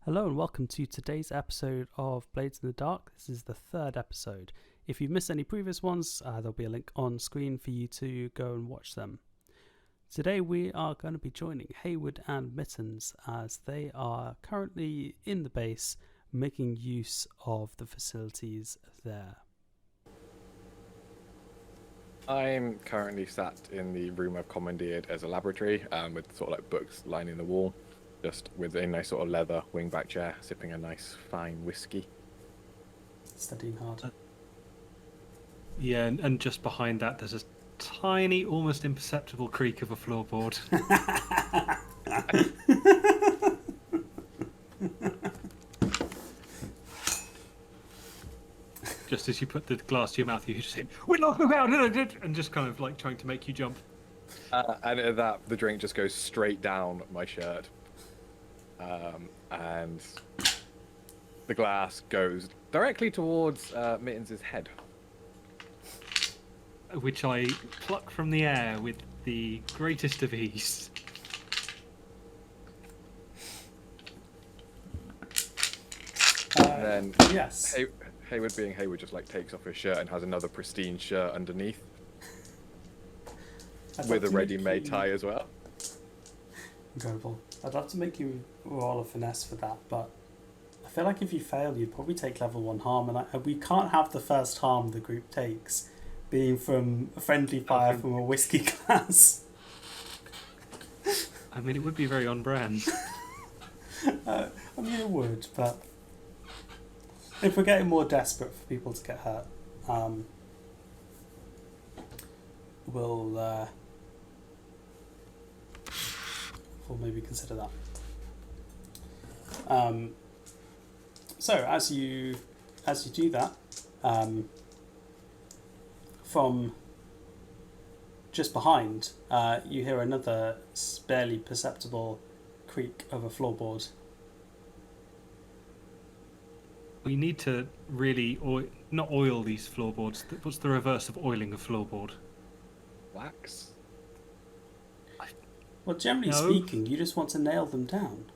Hello and welcome to today's episode of Blades in the Dark. This is the third episode. If you've missed any previous ones, there'll be a link on screen for you to go and watch them. Today we are going to be joining Haywood and Mittens as they are currently in the base making use of the facilities there. I'm currently sat in the room I've commandeered as a laboratory with sort of like books lining the wall, just with a nice sort of leather wingback chair, sipping a nice fine whiskey. Studying hard. Yeah, and just behind that there's a tiny, almost imperceptible creak of a floorboard. Just as you put the glass to your mouth, you just say, "We're not out," and just kind of like trying to make you jump. And at that, the drink just goes straight down my shirt. And the glass goes directly towards Mittens' head. Which I pluck from the air with the greatest of ease. And then Yes. Haywood being Haywood just like takes off his shirt and has another pristine shirt underneath. With a ready-made tie as well. Incredible. I'd love to make you roll a finesse for that, but I feel like if you fail, you'd probably take level 1 harm, and we can't have the first harm the group takes being from a friendly fire from a whiskey glass. I mean, it would be very on brand. I mean, it would, but if we're getting more desperate for people to get hurt, we'll maybe consider that. So as you do that, from just behind, you hear another barely perceptible creak of a floorboard. We need to really not oil these floorboards. What's the reverse of oiling a floorboard? Wax? Well, generally No. speaking, you just want to nail them down.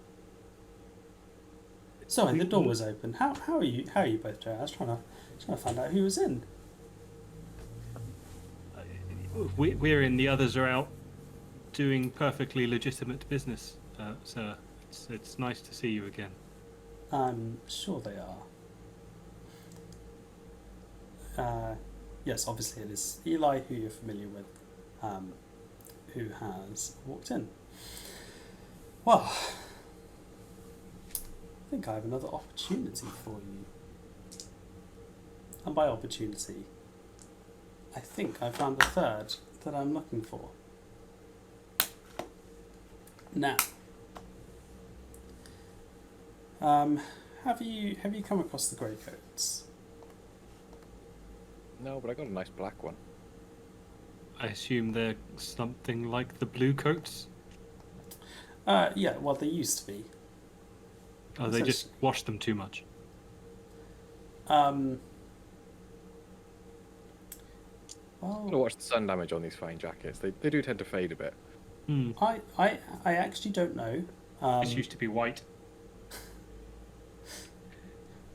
Sorry, the door was open. How are you both doing? I was trying to find out who was in. We're in, the others are out doing perfectly legitimate business, sir. It's nice to see you again. I'm sure they are. Yes, obviously it is Eli, who you're familiar with, who has walked in. Well, I think I have another opportunity for you. And by opportunity, I think I found the third that I'm looking for. Now, have you come across the Greycoats? No, but I got a nice black one. I assume they're something like the blue coats? Yeah, well, they used to be. Oh, they just wash them too much. I'm Well, gonna watch the sun damage on these fine jackets. They do tend to fade a bit. I actually don't know. This used to be white.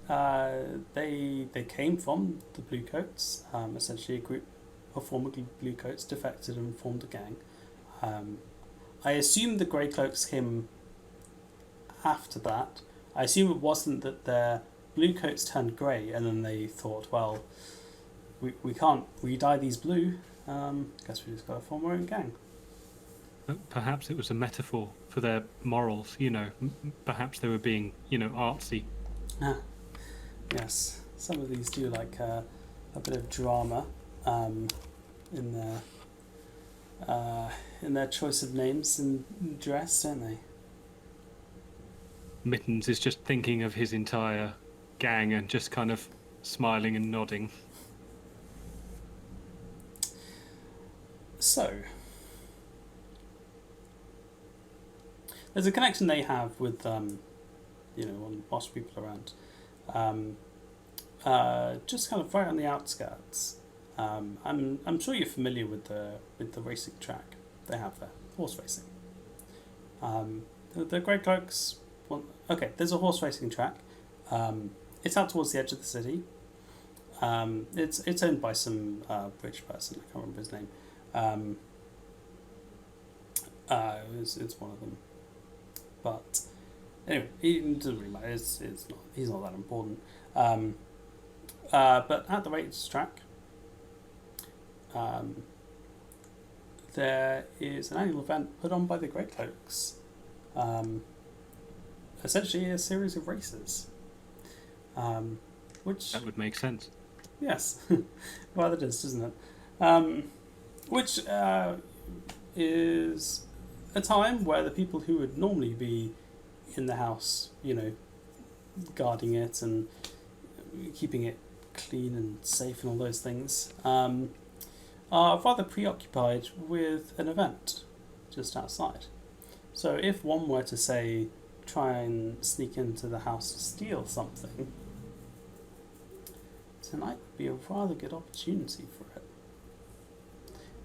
They came from the Bluecoats. Essentially, a group of former Bluecoats defected and formed a gang. I assume the Greycloaks came after that. I assume it wasn't that their Bluecoats turned grey and then they thought, well, we can't re-dye these blue. Guess we just got to form our own gang. Perhaps it was a metaphor for their morals, Perhaps they were being, artsy. Yes, some of these do like a bit of drama in their choice of names and dress, don't they? Mittens is just thinking of his entire gang and just kind of smiling and nodding. So, there's a connection they have with, one of the boss people around. Just kind of right on the outskirts. I'm sure you're familiar with the racing track they have there, horse racing. The Greycloaks Well, okay, there's a horse racing track. It's out towards the edge of the city. It's owned by some rich person. I can't remember his name. It's one of them. But anyway, it doesn't really matter. He's not that important. But at the racetrack, there is an annual event put on by the Grey Cloaks. Essentially, a series of races. Which That would make sense. yes, well it is, doesn't it? Which is a time where the people who would normally be in the house, guarding it and keeping it clean and safe and all those things, are rather preoccupied with an event just outside. So if one were to say, try and sneak into the house to steal something, tonight would be a rather good opportunity for it.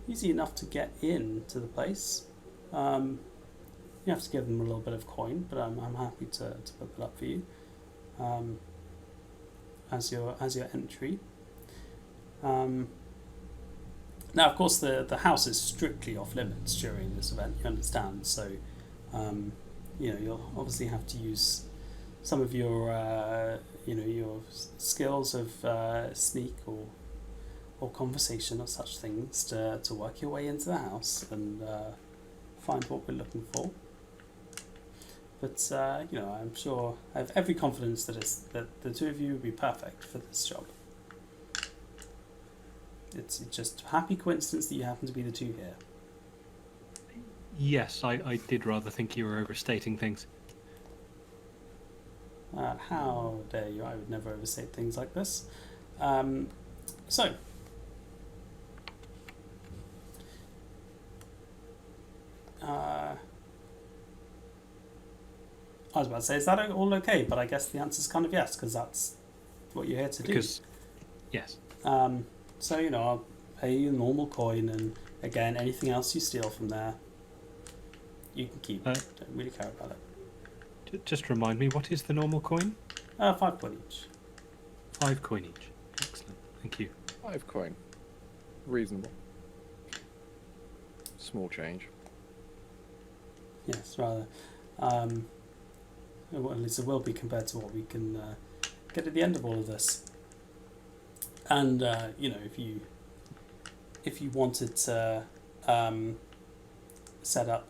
Easy enough to get into the place. You have to give them a little bit of coin, but I'm happy to put that up for you as your entry. Now, of course, the house is strictly off limits during this event. You understand, so you'll obviously have to use some of your your skills of sneak or conversation or such things to work your way into the house and find what we're looking for. But I'm sure I have every confidence that the two of you would be perfect for this job. It's just a happy coincidence that you happen to be the two here. Yes, I did rather think you were overstating things. How dare you? I would never overstate things like this. So, I was about to say, is that all okay? But I guess the answer is kind of yes, because that's what you're here to do. Yes. So, I'll pay you normal coin, and again, anything else you steal from there, you can keep. Don't really care about it. Just remind me, what is the normal coin? 5 coin each. 5 coin each. Excellent. Thank you. 5 coin. Reasonable. Small change. Yes, rather. Well, at least it will be compared to what we can get at the end of all of this. And if you wanted to set up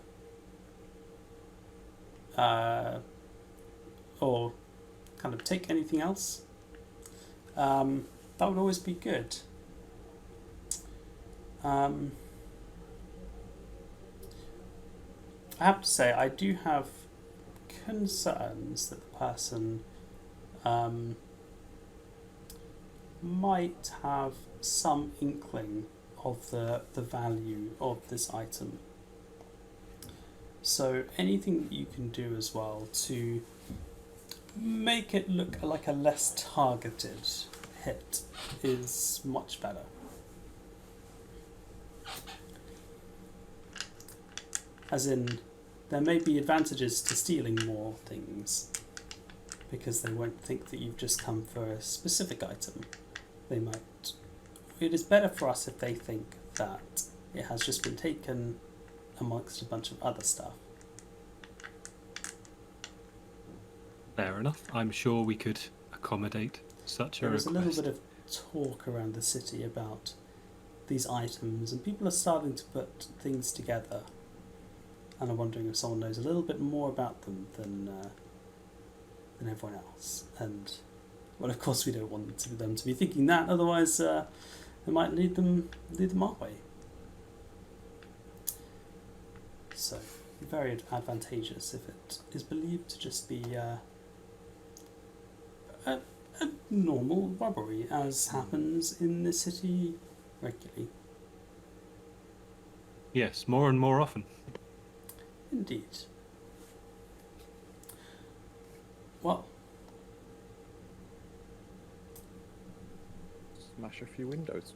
or kind of take anything else, that would always be good. I have to say, I do have concerns that the person might have some inkling of the value of this item. So anything that you can do as well to make it look like a less targeted hit is much better. As in, there may be advantages to stealing more things because they won't think that you've just come for a specific item. They might. It is better for us if they think that it has just been taken amongst a bunch of other stuff. Fair enough. I'm sure we could accommodate such a request. There is a little bit of talk around the city about these items, and people are starting to put things together. And I'm wondering if someone knows a little bit more about them than everyone else. And, well, of course we don't want them to be thinking that, otherwise it might lead them our way. So, very advantageous if it is believed to just be a normal robbery, as happens in this city regularly. Yes, more and more often. Indeed. Well, Smash a few windows.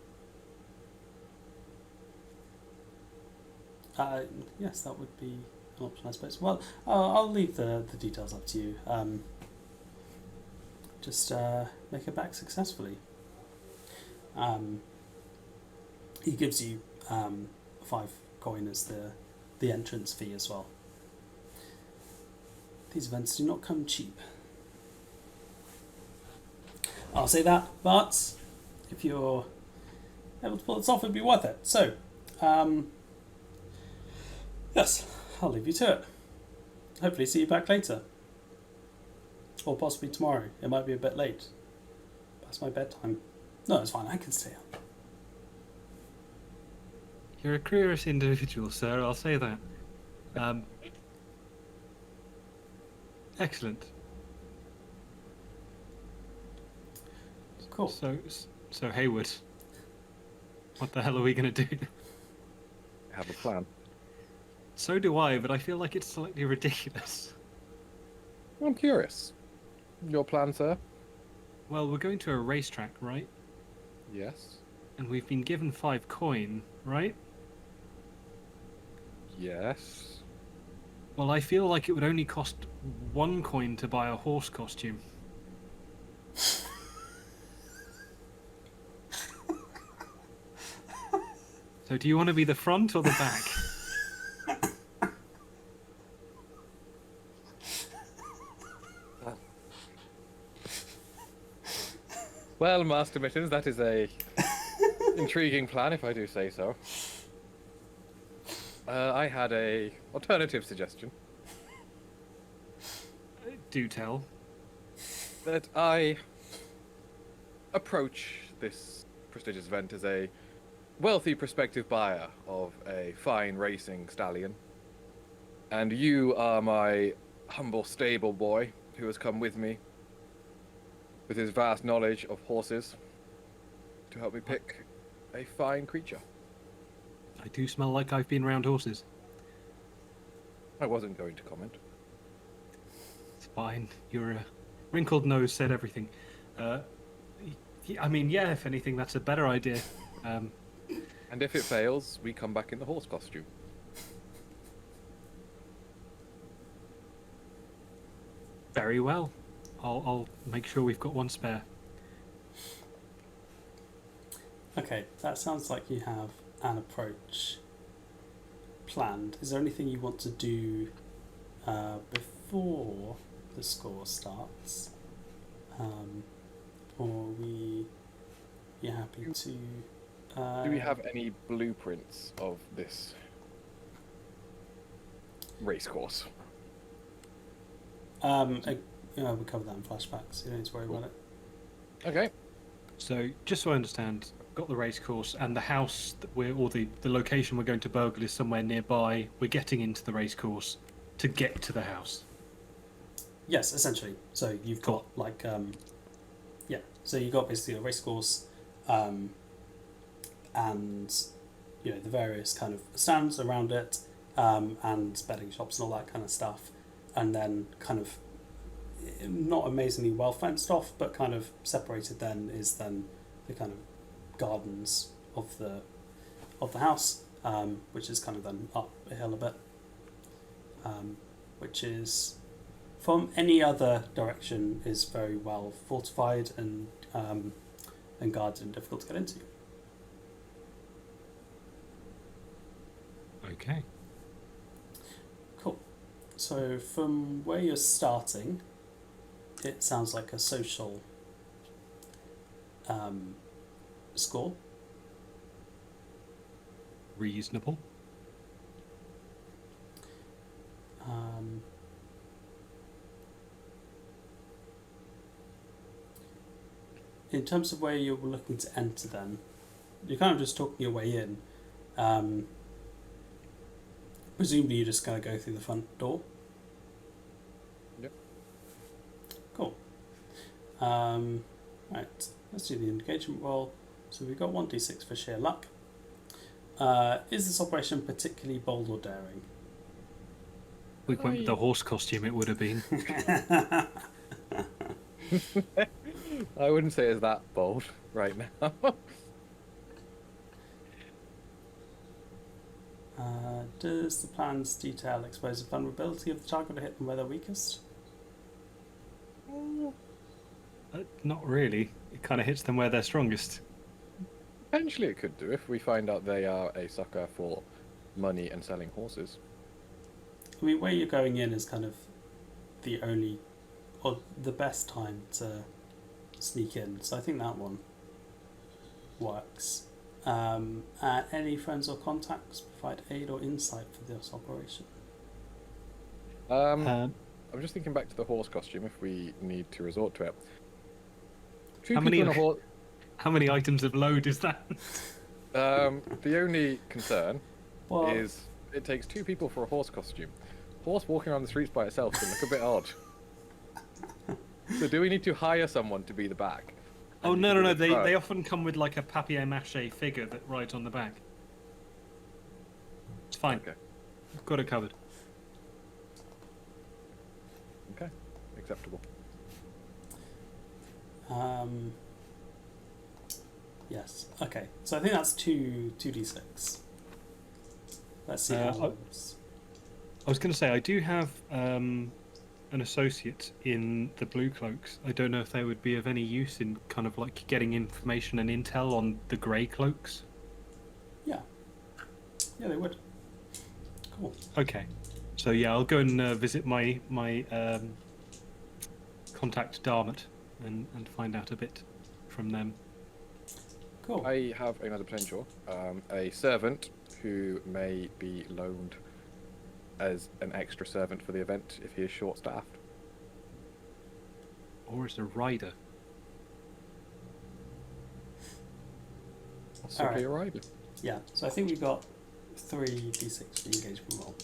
yes, that would be an option, I suppose. Well, I'll leave the details up to you. Just make it back successfully. He gives you 5 coin as the entrance fee as well. These events do not come cheap. I'll say that, but if you're able to pull this off, it'd be worth it. So, yes, I'll leave you to it. Hopefully see you back later. Or possibly tomorrow. It might be a bit late. Past my bedtime. No, it's fine, I can stay up. You're a curious individual, sir, I'll say that. Excellent. Cool. So Hayward, what the hell are we going to do? Have a plan. So do I, but I feel like it's slightly ridiculous. I'm curious. Your plan, sir? Well, we're going to a racetrack, right? Yes. And we've been given 5 coin, right? Yes. Well, I feel like it would only cost 1 coin to buy a horse costume. So do you want to be the front or the back? Well, Master Mittens, that is a intriguing plan, if I do say so. I had a alternative suggestion. Do tell. That I approach this prestigious event as a wealthy prospective buyer of a fine racing stallion. And you are my humble stable boy who has come with me with his vast knowledge of horses to help me pick a fine creature. I do smell like I've been around horses. I wasn't going to comment. It's fine. Your wrinkled nose said everything. I mean, yeah, if anything, that's a better idea. And if it fails, we come back in the horse costume. Very well. I'll make sure we've got 1 spare. Okay, that sounds like you have an approach planned. Is there anything you want to do before the score starts? Or are you happy to... Do we have any blueprints of this race course? We'll cover that in flashbacks. You don't need to worry about it. Okay. So, just so I understand, got the race course and the house that the location we're going to burgle is somewhere nearby. We're getting into the race course to get to the house. Yes, essentially. So you've got so you've got basically a race course, and the various kind of stands around it, and betting shops and all that kind of stuff, and then kind of not amazingly well fenced off, but kind of separated then is then the kind of gardens of the house, which is kind of then up a hill a bit, which is from any other direction is very well fortified and guarded and difficult to get into. Okay. Cool. So from where you're starting, it sounds like a social score. Reasonable. In terms of where you're looking to enter then, you're kind of just talking your way in. Presumably you're just going to go through the front door. Yep. Cool. Right, let's do the engagement roll. So we've got 1d6 for sheer luck. Is this operation particularly bold or daring? We went with the horse costume, it would have been. I wouldn't say it's that bold right now. Does the plan's detail expose the vulnerability of the target to hit them where they're weakest? Not really. It kind of hits them where they're strongest. Potentially it could do if we find out they are a sucker for money and selling horses. I mean, where you're going in is kind of the only, or the best time to sneak in. So I think that one works. And any friends or contacts provide aid or insight for this operation? I'm just thinking back to the horse costume if we need to resort to it. Two How people many- in a horse. How many items of load is that? The only concern Well, is it takes 2 people for a horse costume. Horse walking around the streets by itself can look a bit odd. So do we need to hire someone to be the back? Oh, And no, you no, can no. do the front? They often come with like a papier-mâché figure that rides on the back. It's fine. Okay. I've got it covered. Okay. Acceptable. yes. Okay. So I think that's 2d6. Let's see how it goes. I was going to say, I do have an associate in the Blue Cloaks. I don't know if they would be of any use in kind of like getting information and intel on the Grey Cloaks. Yeah. Yeah, they would. Cool. Okay. So yeah, I'll go and visit my contact Darmot and find out a bit from them. Cool. I have another potential. A servant who may be loaned as an extra servant for the event if he is short-staffed. Or as a rider. Simply a rider. Yeah. So I think we got 3d6 for the engagement roll.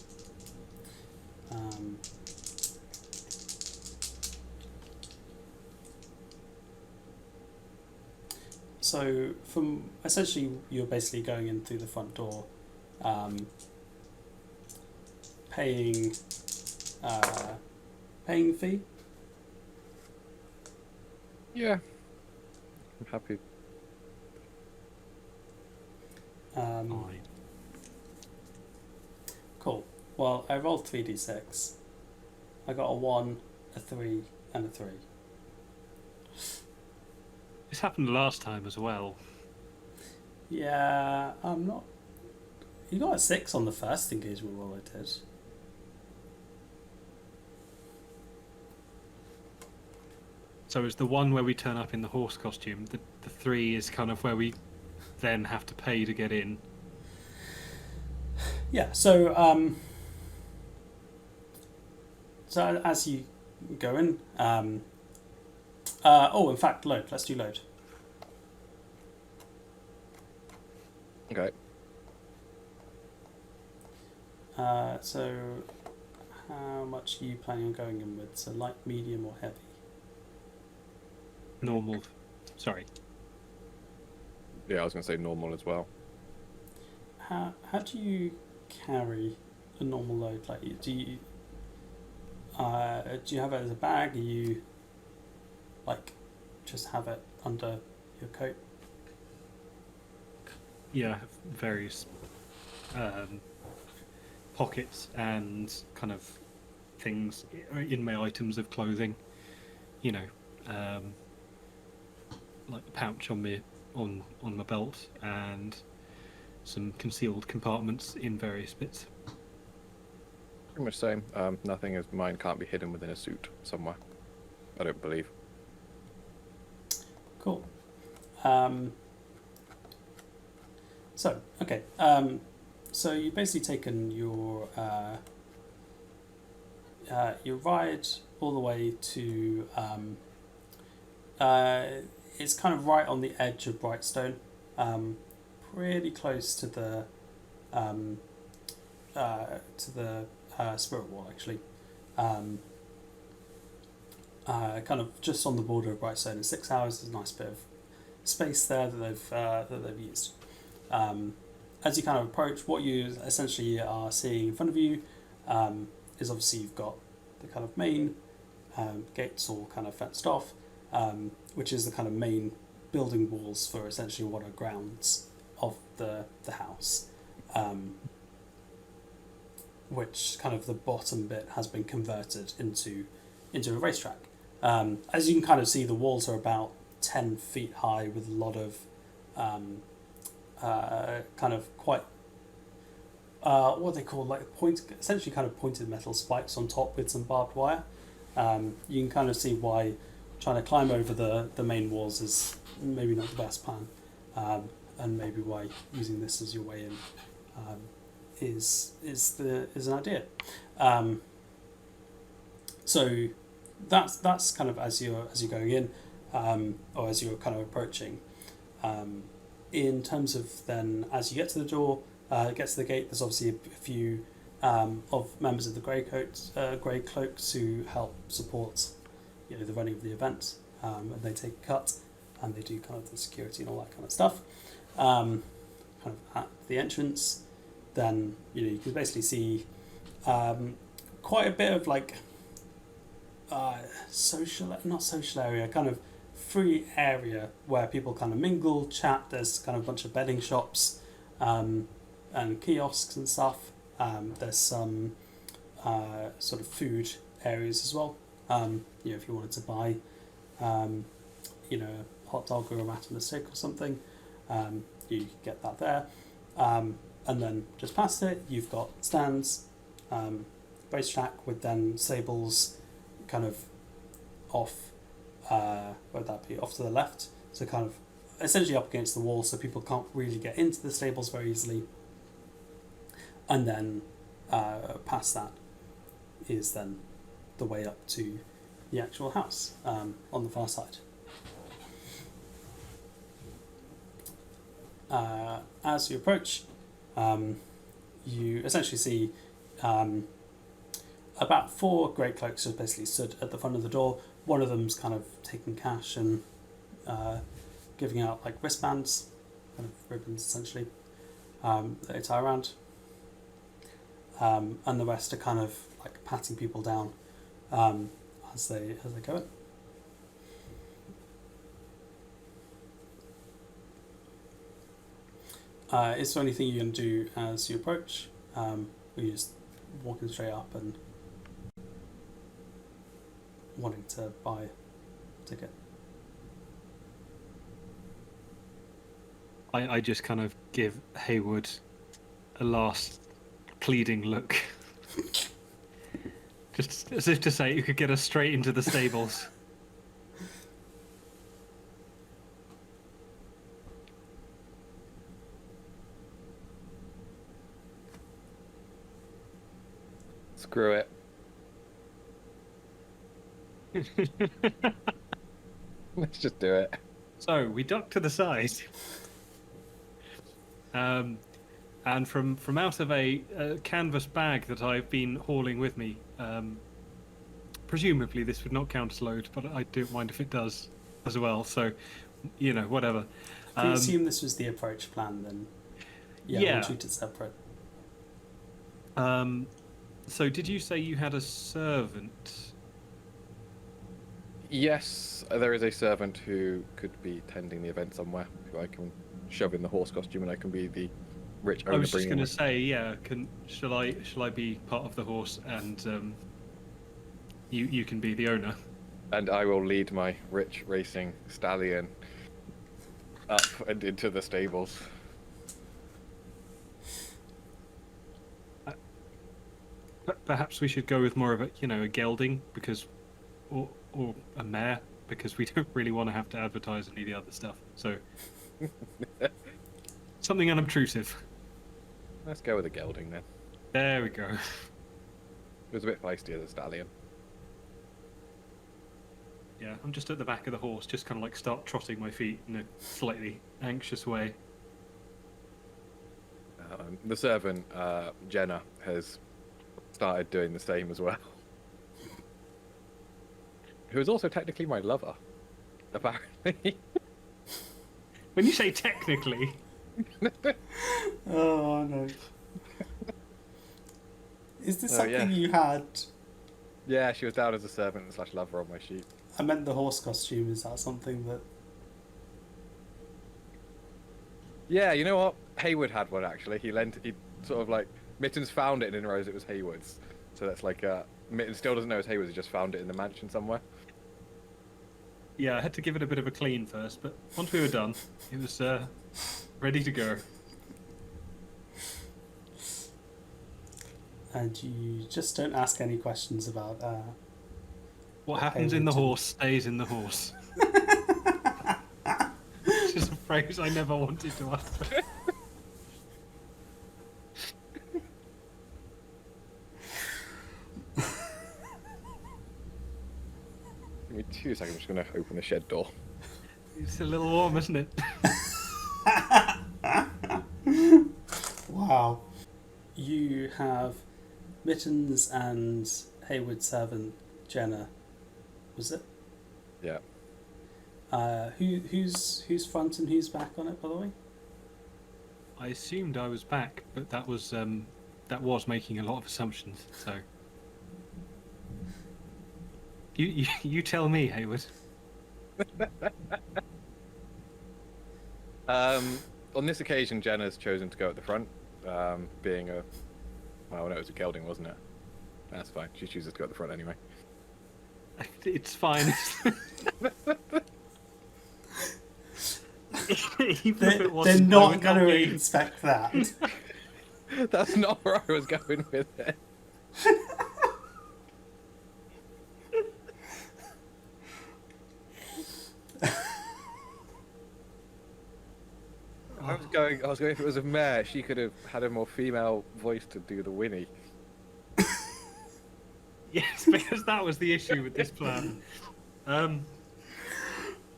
So from essentially you're basically going in through the front door, paying fee. Yeah. I'm happy. Fine. Cool. Well, I rolled 3d6. I got a 1, a 3, and a 3. This happened last time as well. Yeah, I'm not. You got a 6 on the first engagement roll I did. So it's the one where we turn up in the horse costume. The 3 is kind of where we then have to pay to get in. Yeah, so so as you go in, in fact, load. Let's do load. Okay. So how much are you planning on going in with? So light, medium, or heavy? Normal. Sorry. Yeah, I was going to say normal as well. How do you carry a normal load? Like, do you have it as a bag? Are you like just have it under your coat? Yeah, I have various pockets and kind of things in my items of clothing. You know, like the pouch on my belt and some concealed compartments in various bits. Pretty much same. Nothing as mine can't be hidden within a suit somewhere. I don't believe. Cool. So okay. So you've basically taken your ride all the way to it's kind of right on the edge of Brightstone, pretty close to the Spirit Wall actually. Kind of just on the border of Brightstone. In 6 hours, there's a nice bit of space there that they've used. As you kind of approach, what you essentially are seeing in front of you is obviously you've got the kind of main gates all kind of fenced off, which is the kind of main building walls for essentially what are grounds of the house. which kind of the bottom bit has been converted into a racetrack. As you can kind of see, the walls are about 10 feet high with a lot of kind of quite what they call like essentially kind of pointed metal spikes on top with some barbed wire. You can kind of see why trying to climb over the main walls is maybe not the best plan, and maybe why using this as your way in is an idea. So that's kind of as you're going in, or as you're kind of approaching. In terms of then, as you get to the door, get to the gate, there's obviously a few of members of the grey cloaks who help support, the running of the event, and they take a cut, and they do kind of the security and all that kind of stuff. Kind of at the entrance, then you can basically see quite a bit of like not social area, kind of free area where people kind of mingle, chat. There's kind of a bunch of bedding shops and kiosks and stuff. There's some sort of food areas as well. If you wanted to buy, a hot dog or a rat and a stick or something, you get that there. And then just past it, you've got stands, racetrack with then stables kind of off, where would that be? Off to the left. So kind of essentially up against the wall so people can't really get into the stables very easily. And then past that is then the way up to the actual house on the far side. As you approach, you essentially see about 4 great cloaks just basically stood at the front of the door. One of them's kind of taking cash and giving out like wristbands, kind of ribbons essentially, that they tie around. And the rest are kind of like patting people down as they go in. Is there anything you're going to do as you approach? Or you just walking straight up and wanting to buy a ticket? I just kind of give Haywood a last pleading look. Just as if to say you could get us straight into the stables. Screw it. Let's just do it. So we duck to the side, and from out of a canvas bag that I've been hauling with me, presumably this would not count as load, but I don't mind if it does as well. So, whatever. If we assume this was the approach plan, then we'll treat it separate. So did you say you had a servant? Yes, there is a servant who could be tending the event somewhere, who I can shove in the horse costume and I can be the rich owner. I was just going to say, shall I be part of the horse and you can be the owner? And I will lead my rich racing stallion up and into the stables. Perhaps we should go with more of a gelding, or a mare, because we don't really want to have to advertise any of the other stuff. So something unobtrusive. Let's go with a gelding then. There we go. It was a bit feisty as a stallion. Yeah, I'm just at the back of the horse, just kind of like start trotting my feet in a slightly anxious way. The servant, Jenna, has started doing the same as well. Who is also technically my lover, apparently. When you say technically... Oh no. Is this something you had? Yeah, she was down as a servant / lover on my sheet. I meant the horse costume. Is that something that... Yeah, you know what? Haywood had one actually. He sort of like Mittens found it and didn't realize it was Hayward's. So that's like, Mitten still doesn't know it's Hayward's, he just found it in the mansion somewhere. Yeah, I had to give it a bit of a clean first, but once we were done, it was ready to go. And you just don't ask any questions about What happens in the horse stays in the horse. Which is a phrase I never wanted to utter. Give me 2 seconds, I'm just going to open the shed door. It's a little warm, isn't it? Wow. You have Mittens and Hayward's servant Jenna. Was it? Yeah. Who's front and who's back on it, by the way? I assumed I was back, but that was making a lot of assumptions. So you tell me, Hayward. On this occasion, Jenna's chosen to go at the front, being a... Well, no, it was a gelding, wasn't it? That's fine. She chooses to go at the front anyway. It's fine. Even if it wasn't, They're not going to be. inspect that. That's not where I was going with it. I was going if it was a mare, she could have had a more female voice to do the whinny. Yes, because that was the issue with this plan.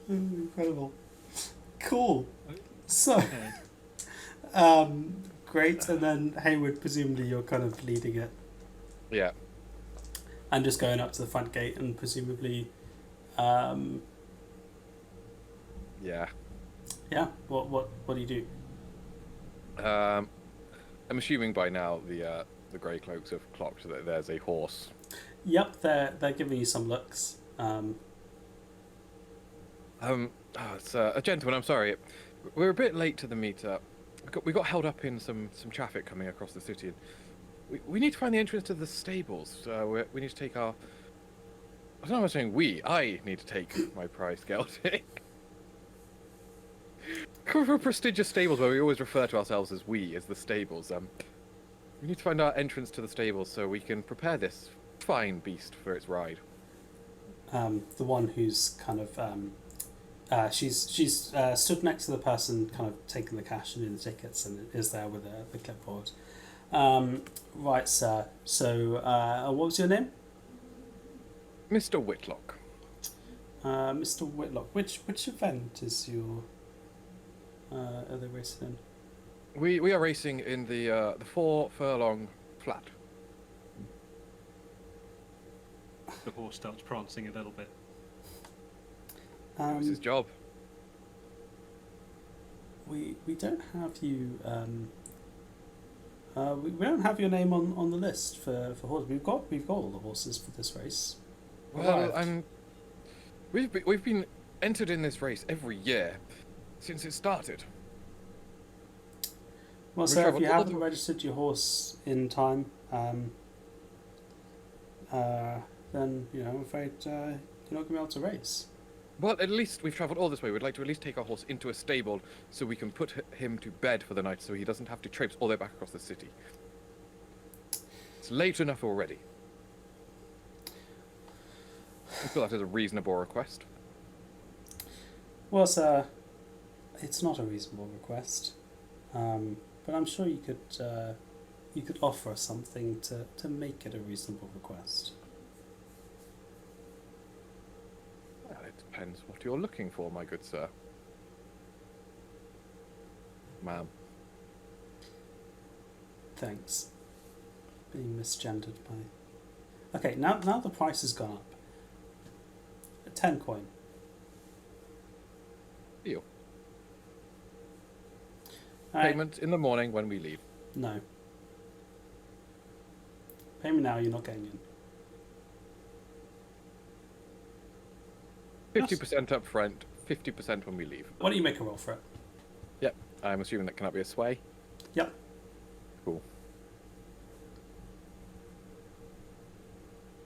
Incredible. Cool. So, Okay. great. And then Hayward, presumably you're kind of leading it Yeah. and just going up to the front gate and presumably, Yeah. yeah. What do you do? I'm assuming by now the grey cloaks have clocked that there's a horse. Yep, they're giving you some looks. It's a gentleman. I'm sorry, we're a bit late to the meetup. We got held up in some traffic coming across the city. We need to find the entrance to the stables. We need to take our... I don't know what I'm saying. I need to take my prized gelding. Come from prestigious stables where we always refer to ourselves as the stables. We need to find our entrance to the stables so we can prepare this fine beast for its ride. The one who's kind of she's stood next to the person kind of taking the cash and doing the tickets and is there with the clipboard. Right, sir. So, what was your name? Mr. Whitlock. Mr. Whitlock. Which event is your are they racing in? We are racing in the 4 furlong flat. The horse starts prancing a little bit. It's his job. We don't have you. We don't have your name on the list for horses. We've got all the horses for this race. Well, we've been entered in this race every year since it started. Well, We've sir, if travelled you all haven't the- registered your horse in time, then I'm afraid you're not going to be able to race. Well, at least we've travelled all this way. We'd like to at least take our horse into a stable so we can put him to bed for the night so he doesn't have to traipse all the way back across the city. It's late enough already. I feel that is a reasonable request. Well, sir, it's not a reasonable request, but I'm sure you could offer us something to make it a reasonable request. Well, it depends what you're looking for, my good sir. Ma'am. Thanks. Being misgendered by... Okay, now the price has gone up. 10 coin. Deal. All right. Payment in the morning when we leave. No. Pay me now, you're not getting in. 50% up front, 50% when we leave. Why don't you make a roll for it? Yep. I'm assuming that cannot be a sway. Yep. Cool.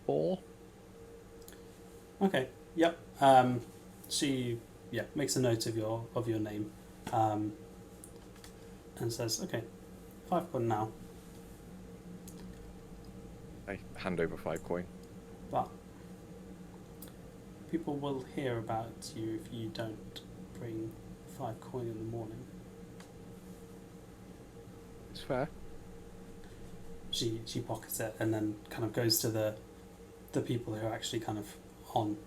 4. Okay. Yep. She makes a note of your name, and says, "Okay, 5 coin now." I hand over 5 coin. But people will hear about you if you don't bring 5 coin in the morning. It's fair. She pockets it and then kind of goes to the people who are actually kind of on,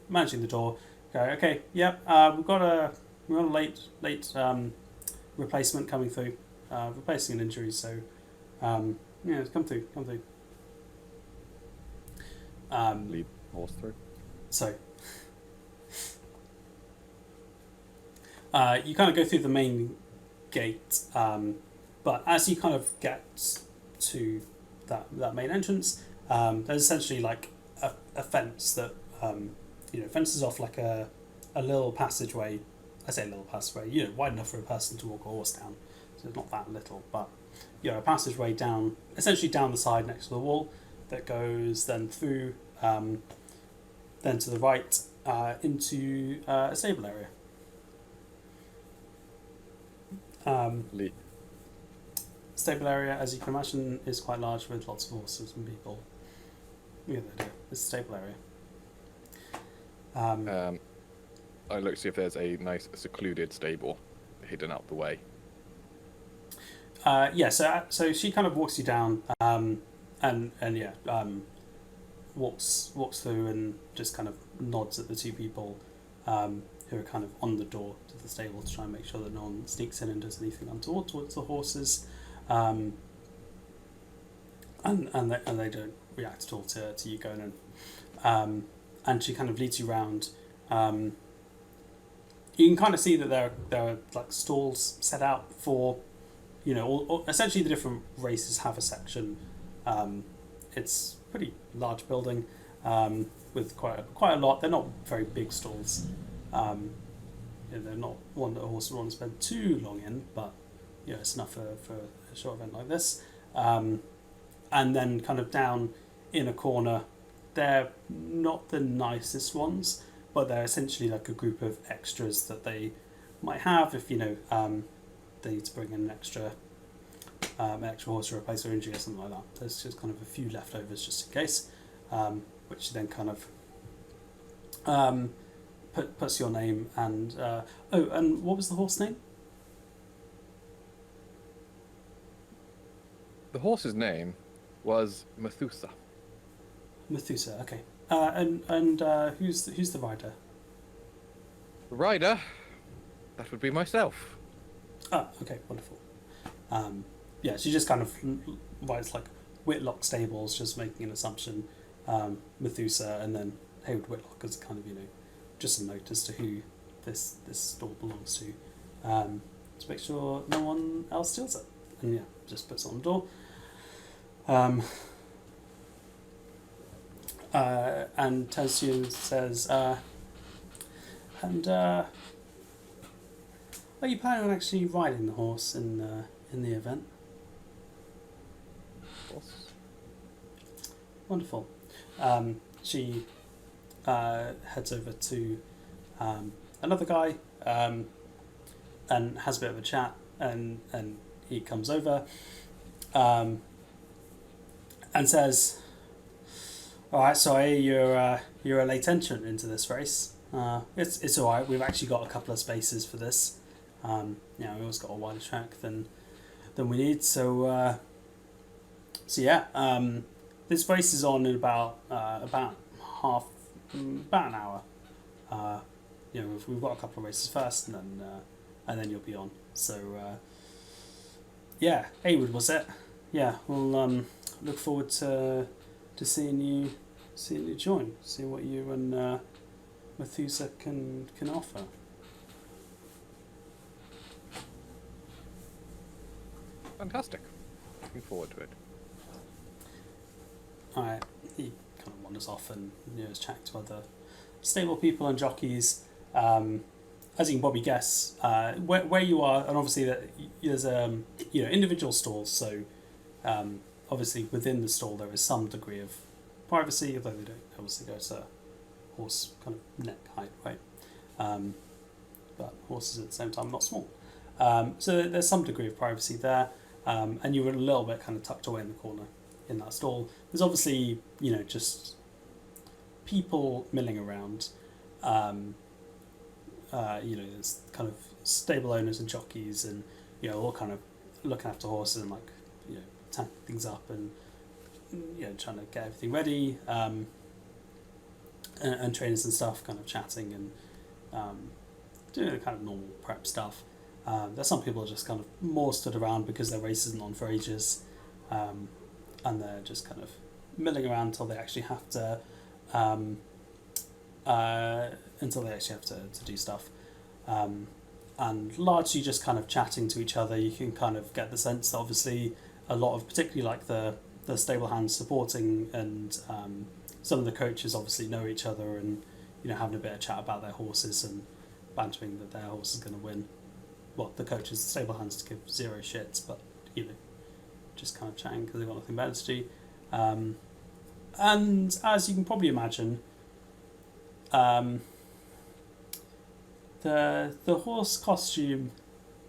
managing the door. Go, okay, we've got a late replacement coming through, replacing an injury. So, come through. Lead horse through. So, you kind of go through the main gate, but as you kind of get to that main entrance, there's essentially like a fence that fences off like a little passageway. I say a little passageway, wide enough for a person to walk a horse down. So it's not that little, but a passageway down, essentially down the side next to the wall, that goes then through, then to the right into a stable area. Stable area, as you can imagine, is quite large with lots of horses and people. It's a stable area. I look to see if there's a nice secluded stable hidden out the way. So she kind of walks you down, walks through and just kind of nods at the 2 people who are kind of on the door to the stable to try and make sure that no one sneaks in and does anything untoward towards the horses, and they don't react at all to you going in, and she kind of leads you around. You can kind of see that there are like stalls set out for, essentially the different races have a section. It's a pretty large building with quite a lot. They're not very big stalls. They're not one that a horse would want to spend too long in, but it's enough for a short event like this. And then kind of down in a corner, they're not the nicest ones, but they're essentially like a group of extras that they might have if they need to bring in an extra horse to replace their injury or something like that. There's just kind of a few leftovers just in case, which then kind of puts your name and and what was the horse name? The horse's name was Methusa. Methusa, okay. And who's the rider? The rider, that would be myself. Ah, okay, wonderful. She just kind of writes like Whitlock Stables, just making an assumption. Methusa, and then Hayward Whitlock as kind of just a note as to who this store belongs to, to make sure no one else steals it. And just puts it on the door. And turns to you and says, are you planning on actually riding the horse in the event? Of course. Wonderful. She heads over to another guy and has a bit of a chat, and he comes over and says, "All right, so I hear you're a late entrant into this race. It's all right. We've actually got a couple of spaces for this. We always got a wider track than we need. So this race is on in about an hour. We've got a couple of races first, and then you'll be on. So Haywood was it? Yeah, we'll look forward to seeing you join. See what you and Methusa can offer." Fantastic. Looking forward to it. Alright, he kind of wanders off and is chatting to other stable people and jockeys. As you can probably guess, where you are, and obviously that there's individual stalls. So obviously within the stall there is some degree of privacy, although they don't obviously go to horse kind of neck height, right? But horses at the same time not small. So there's some degree of privacy there, and you were a little bit kind of tucked away in the corner in that stall. There's obviously, just people milling around. There's kind of stable owners and jockeys and, all kind of looking after horses and tanking things up and, trying to get everything ready, and trainers and stuff kind of chatting and doing the kind of normal prep stuff. There's some people just kind of more stood around because their race isn't on for ages, and they're just kind of milling around until they actually have to do stuff, and largely just kind of chatting to each other. You can kind of get the sense that obviously a lot of, particularly like the stable hands supporting and some of the coaches obviously know each other and having a bit of chat about their horses and bantering that their horse is going to win. Well, the coaches, the stable hands, to give zero shits, but just kind of chatting because they've got nothing better to do. And as you can probably imagine, the horse costume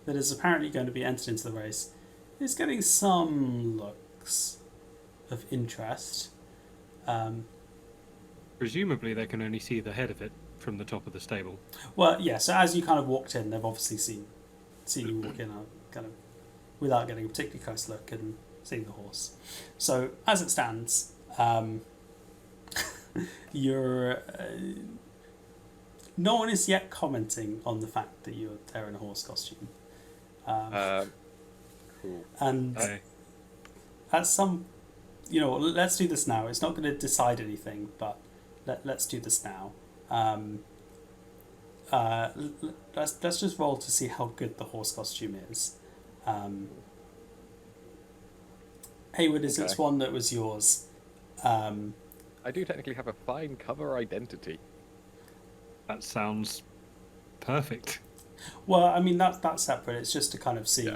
that is apparently going to be entered into the race is getting some looks of interest. Presumably they can only see the head of it from the top of the stable. Well, yeah, so as you kind of walked in, they've obviously seen you walk in kind of without getting a particularly close look and seeing the horse. So as it stands, you're no one is yet commenting on the fact that you're there in a horse costume. Cool. And at some, let's do this now. It's not going to decide anything, but let's do this now. Let's just roll to see how good the horse costume is. Hayward, is this one that was yours? I do technically have a fine cover identity. That sounds perfect. Well, I mean that's separate. It's just to kind of see.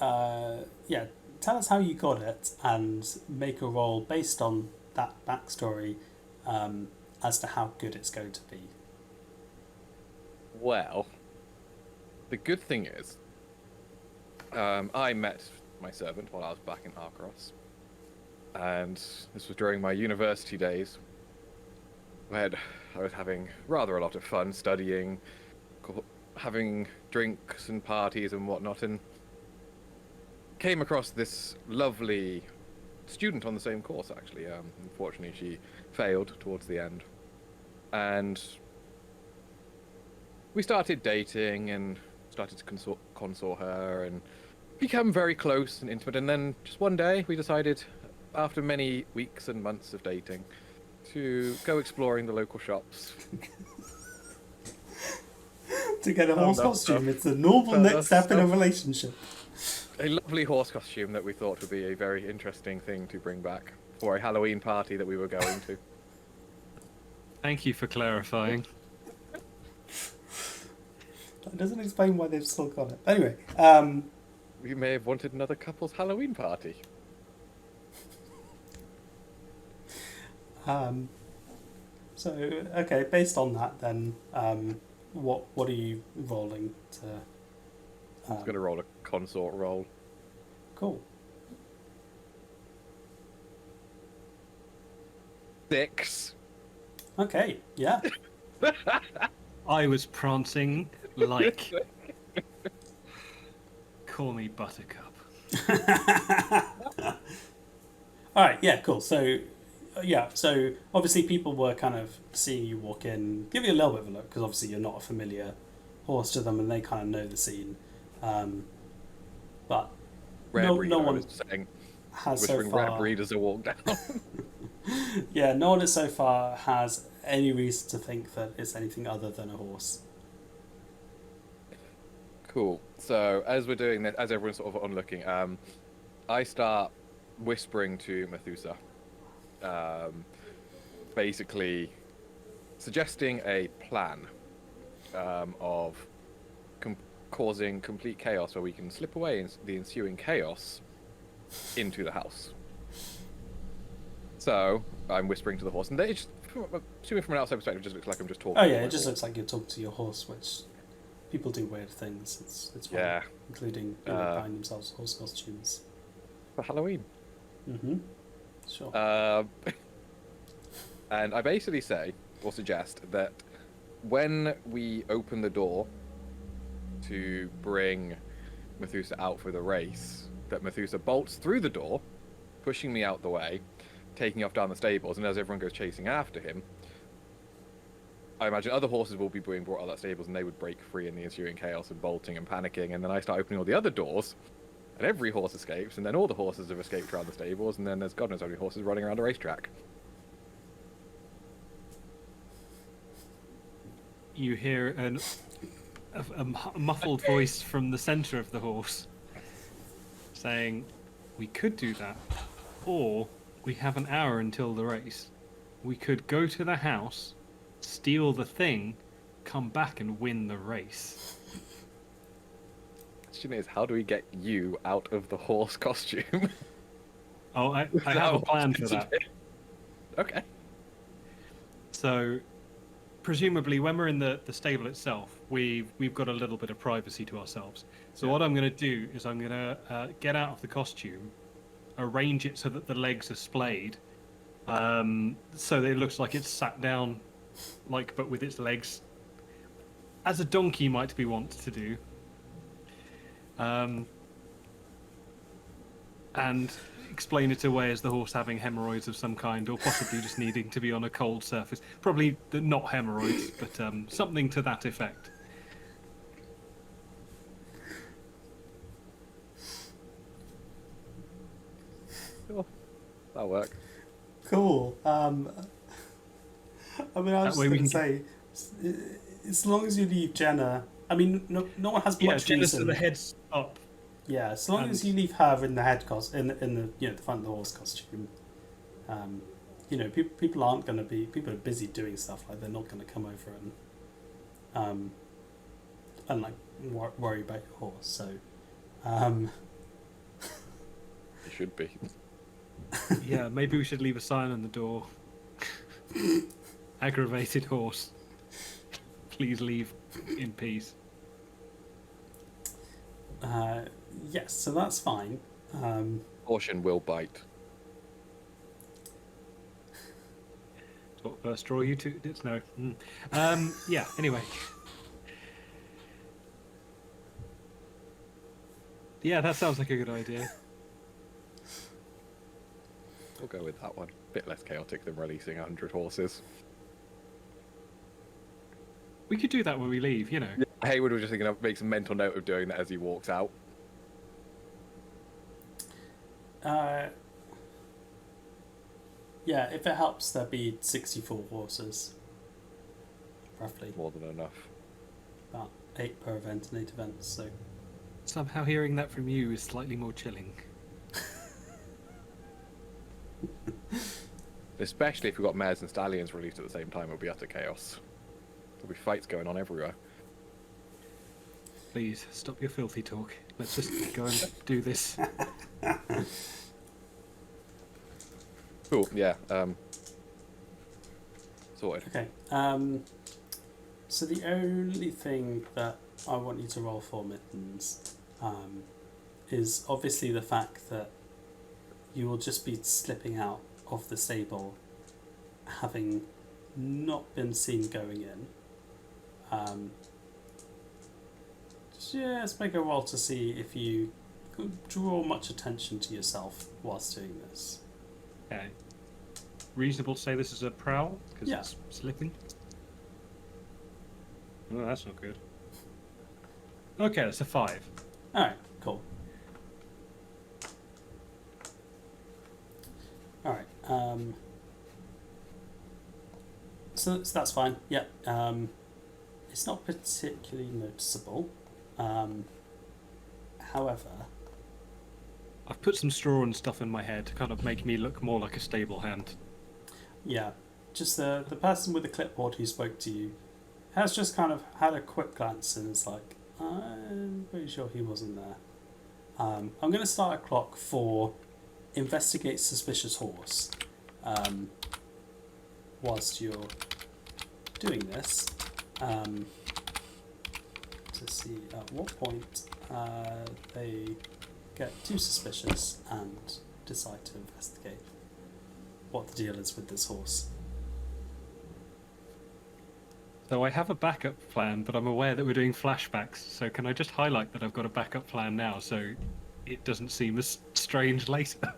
Yeah, Tell us how you got it and make a roll based on that backstory, as to how good it's going to be. Well, the good thing is, I met my servant while I was back in Arcros, and this was during my university days, when I was having rather a lot of fun studying, having drinks and parties and whatnot, and came across this lovely student on the same course, actually. Unfortunately, she failed towards the end. And we started dating and started to consort her and become very close and intimate. And then just one day we decided, after many weeks and months of dating, to go exploring the local shops. To get a horse costume, it's a normal next step in a relationship. A lovely horse costume that we thought would be a very interesting thing to bring back for a Halloween party that we were going to. Thank you for clarifying. That doesn't explain why they've still got it. Anyway, We may have wanted another couple's Halloween party. So okay, based on that, then what are you rolling to? I'm going to roll a consort roll. Cool. 6. Okay, yeah. I was prancing like... Call me Buttercup. All right, yeah, cool. So, so obviously people were kind of seeing you walk in, give you a little bit of a look, because obviously you're not a familiar horse to them and they kind of know the scene. But no one has so far... Rare breed as I walk down. Yeah, no one so far has any reason to think that it's anything other than a horse. Cool. So as we're doing this, as everyone's sort of onlooking, I start whispering to Methusa, basically suggesting a plan of causing complete chaos where we can slip away in the ensuing chaos into the house. So I'm whispering to the horse, and they just, assuming from an outside perspective, it just looks like I'm just talking. Oh to yeah, my it just horse. looks like you're talking to your horse, which people do weird things. It's fine, Yeah. including buying themselves horse costumes. For Halloween. Mm-hmm. Sure. And I basically say, or suggest, that when we open the door to bring Methusa out for the race, that Methusa bolts through the door, pushing me out the way, taking off down the stables, and as everyone goes chasing after him, I imagine other horses will be being brought out of that stables, and they would break free in the ensuing chaos and bolting and panicking, and then I start opening all the other doors, and every horse escapes, and then all the horses have escaped around the stables, and then there's God knows how many horses running around a racetrack. You hear a muffled voice from the center of the horse saying, "We could do that, or we have an hour until the race. We could go to the house, steal the thing, come back and win the race." The question is, how do we get you out of the horse costume? Oh, I have a plan for that. Okay. So, presumably, when we're in the stable itself, we've got a little bit of privacy to ourselves. So what I'm going to do is I'm going to get out of the costume, arrange it so that the legs are splayed, so that it looks like it's sat down, like but with its legs, as a donkey might be wont to do. And explain it away as the horse having hemorrhoids of some kind, or possibly just needing to be on a cold surface. Probably not hemorrhoids, but something to that effect. Sure. That'll work. Cool. I mean, I was That way just we going to can say, as long as you leave Jenna, I mean, no one has Yeah, much Jenna's reason. to the head's up. Yeah, as long as you leave her in the in the the front of the horse costume, people aren't going to be, people are busy doing stuff, like they're not going to come over and like worry about your horse. So, It should be. Yeah, maybe we should leave a sign on the door. Aggravated horse. Please leave in peace. yes, so that's fine. Horsin will bite. What first straw you two did? No. Yeah, anyway. Yeah, that sounds like a good idea. We'll go with that one. Bit less chaotic than releasing 100 horses. We could do that when we leave, you know. Hayward was just thinking of makes a mental note of doing that as he walks out. Yeah, if it helps, there'd be 64 horses, roughly, More than enough. about 8 per event and 8 events. So, Somehow hearing that from you is slightly more chilling. Especially if we've got mares and stallions released at the same time, it'll be utter chaos. There'll be fights going on everywhere. Please, stop your filthy talk. Let's just go and do this. Cool, yeah. Sorted. okay. So the only thing that I want you to roll for, Mittens, is obviously the fact that you will just be slipping out of the stable, having not been seen going in. Just make a roll to see if you draw much attention to yourself whilst doing this. Okay. Reasonable to say this is a prowl? Because Yeah. it's slipping? Oh, that's not good. Okay, that's a 5. Alright, cool. Alright, so that's fine. Yeah, it's not particularly noticeable. However, I've put some straw and stuff in my head to kind of make me look more like a stable hand. yeah, just the person with the clipboard who spoke to you has just kind of had a quick glance and it's like, I'm pretty sure he wasn't there. I'm going to start a clock for investigate suspicious horse. whilst you're doing this, to see at what point they get too suspicious and decide to investigate what the deal is with this horse. So I have a backup plan, but I'm aware that we're doing flashbacks. So can I just highlight that I've got a backup plan now, so it doesn't seem as strange later?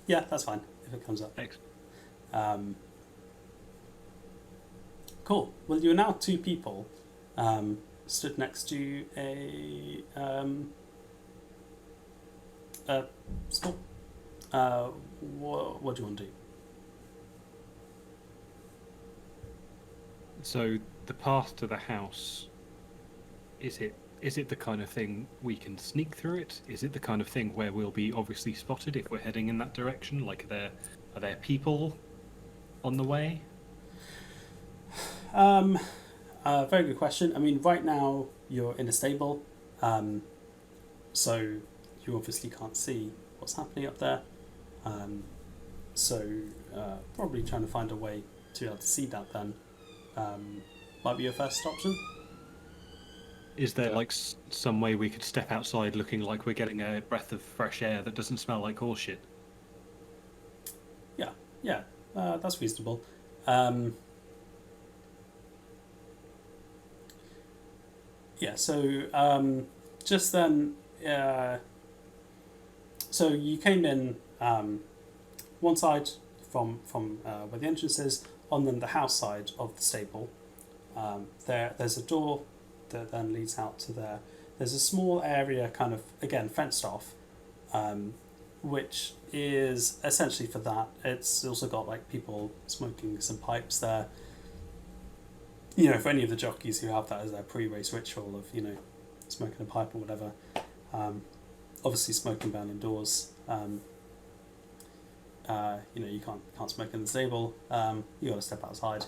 Yeah, that's fine if it comes up. Excellent. Cool. Well, you're now two people stood next to a store. What do you want to do? So the path to the house, is it the kind of thing we can sneak through it? Is it the kind of thing where we'll be obviously spotted if we're heading in that direction? Like, are there people on the way? Very good question. I mean, right now you're in a stable, so you obviously can't see what's happening up there. So probably trying to find a way to be able to see that then might be your first option. Is there like some way we could step outside looking like we're getting a breath of fresh air that doesn't smell like horse shit? Yeah, that's reasonable. Yeah, so just then, so you came in one side from where the entrance is, on then the house side of the stable. There's a door that then leads out to there. There's a small area, kind of again fenced off, which is essentially for that. It's also got like people smoking some pipes there. You know, for any of the jockeys who have that as their pre-race ritual of, you know, smoking a pipe or whatever. Obviously smoking banned indoors. You know, you can't smoke in the stable. You got to step outside.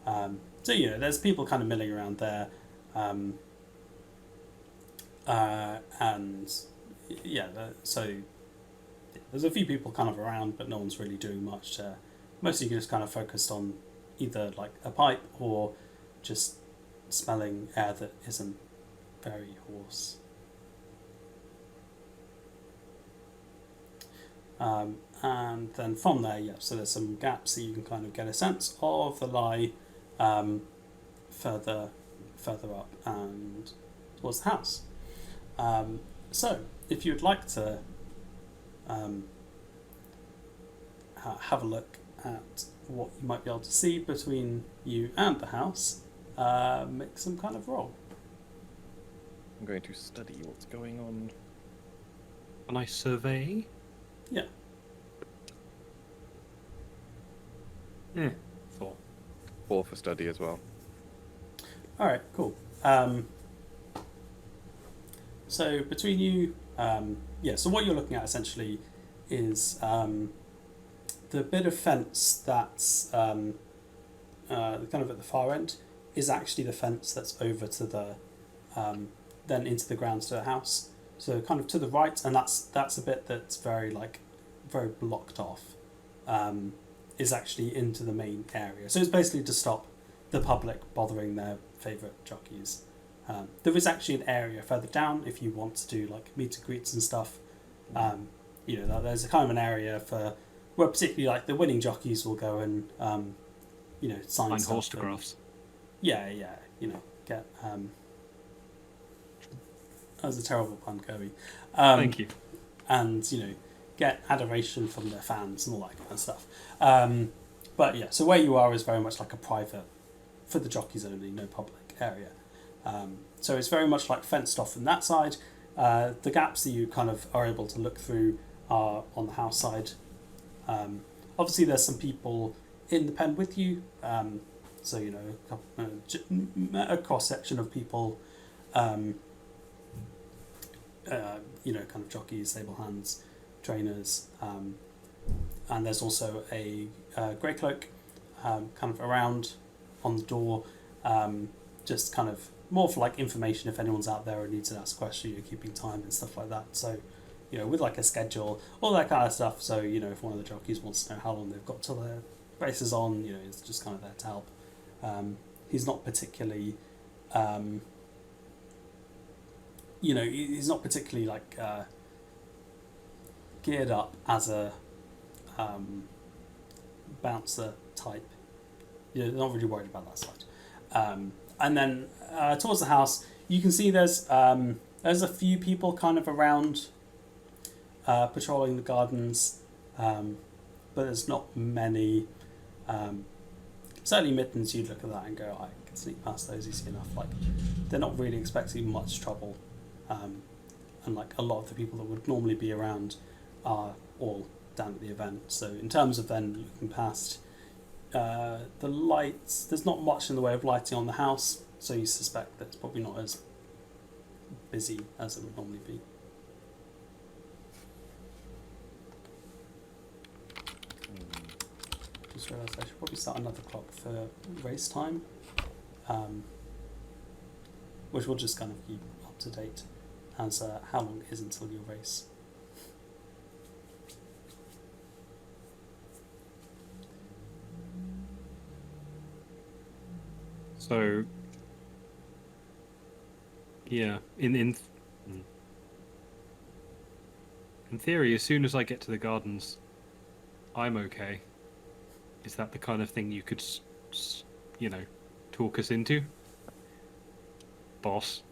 So, you know, there's people kind of milling around there. And yeah, so there's a few people kind of around, but no one's really doing much. Mostly just kind of focused on either like a pipe or just smelling air that isn't very horse. And then from there, yeah, so there's some gaps that you can kind of get a sense of the lie further up and towards the house. So if you'd like to have a look at what you might be able to see between you and the house, make some kind of roll. I'm going to study what's going on. Can I survey? Yeah. Yeah. 4. 4 for study as well. All right, cool. So between you, yeah, so what you're looking at essentially is the bit of fence that's kind of at the far end is actually the fence that's over to the, then into the grounds to the house. So kind of to the right, and that's a bit that's very blocked off, is actually into the main area. So it's basically to stop the public bothering their favourite jockeys. There is actually an area further down if you want to do like meet and greets and stuff. You know, there's a kind of an area for where particularly like the winning jockeys will go and you know, sign horse autographs. Yeah, you know, get that was a terrible pun, Kirby. Thank you. And, you know, get adoration from their fans and all that kind of stuff. But yeah, so where you are is very much like a private, for the jockeys only, no public area. So it's very much like fenced off from that side. The gaps that you kind of are able to look through are on the house side. Obviously there's some people in the pen with you. So, you know, a cross section of people, you know, kind of jockeys, stable hands, trainers, and there's also a grey cloak kind of around on the door, just kind of more for like information if anyone's out there and needs to ask a question, you're keeping time and stuff like that. So, with like a schedule, all that kind of stuff. So if one of the jockeys wants to know how long they've got till their race is on, it's just kind of there to help. He's not particularly, he's not particularly like geared up as a bouncer type. Not really worried about that side. And then towards the house, you can see there's a few people kind of around patrolling the gardens, but there's not many. Certainly Mittens, you'd look at that and go, I can sneak past those easy enough. Like, they're not really expecting much trouble. And like a lot of the people that would normally be around are all down at the event. So in terms of then looking past the lights, there's not much in the way of lighting on the house, so you suspect that it's probably not as busy as it would normally be. Just realised I should probably start another clock for race time, which will just kind of keep up to date as how long it is until your race. So, yeah, in theory, as soon as I get to the gardens, I'm okay. Is that the kind of thing you could, talk us into, boss?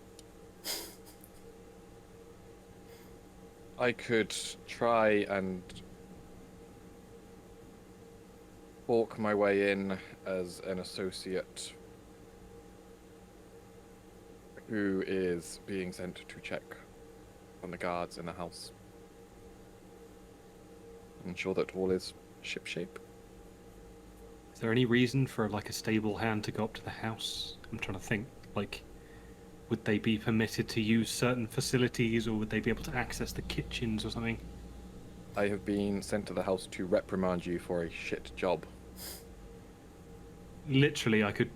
I could try and walk my way in as an associate who is being sent to check on the guards in the house. Ensure that all is shipshape. Is there any reason for like a stable hand to go up to the house? I'm trying to think. Like, would they be permitted to use certain facilities, or would they be able to access the kitchens or something? I have been sent to the house to reprimand you for a shit job. Literally, I could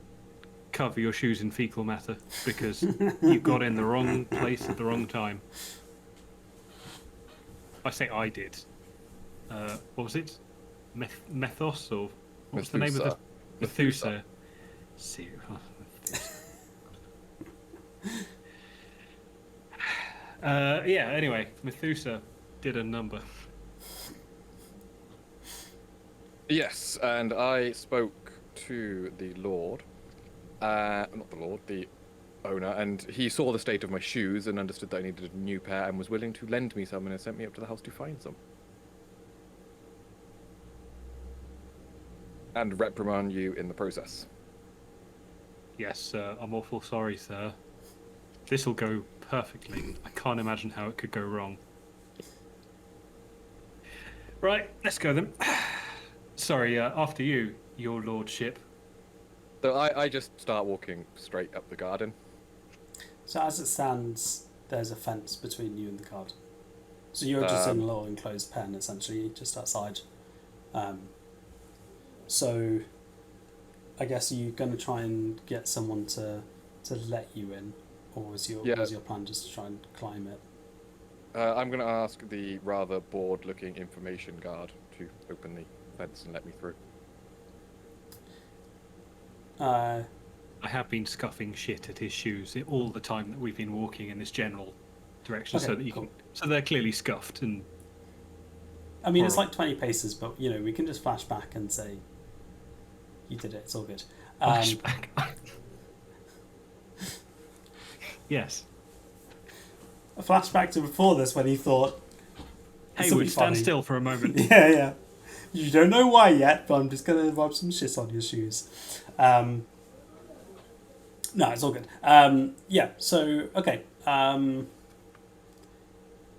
cover your shoes in fecal matter because you got in the wrong place at the wrong time. I say I did. What was it? Methos, or what was the name of the Methusa? See, yeah. Anyway, Methusa did a number. Yes, and I spoke to the Lord. Not the Lord, the owner, and he saw the state of my shoes and understood that I needed a new pair and was willing to lend me some and has sent me up to the house to find some. And reprimand you in the process. Yes, sir. I'm awful sorry, sir. This'll go perfectly. I can't imagine how it could go wrong. Right, let's go then. Sorry, after you, your lordship. So I just start walking straight up the garden. So as it stands, there's a fence between you and the garden. So you're just in a little enclosed pen, essentially, just outside. So I guess you're going to try and get someone to let you in, or was your plan just to try and climb it? I'm going to ask the rather bored-looking information guard to open the fence and let me through. I have been scuffing shit at his shoes all the time that we've been walking in this general direction, Okay, so that you can. So they're clearly scuffed and. I mean, it's like 20 paces, but we can just flash back and say, "You did it. It's all good." Flashback. Yes. A flashback to before this when he thought, Hey, would stand still for a moment. Yeah. You don't know why yet, but I'm just going to rub some shit on your shoes. No, it's all good. Yeah, so, okay. I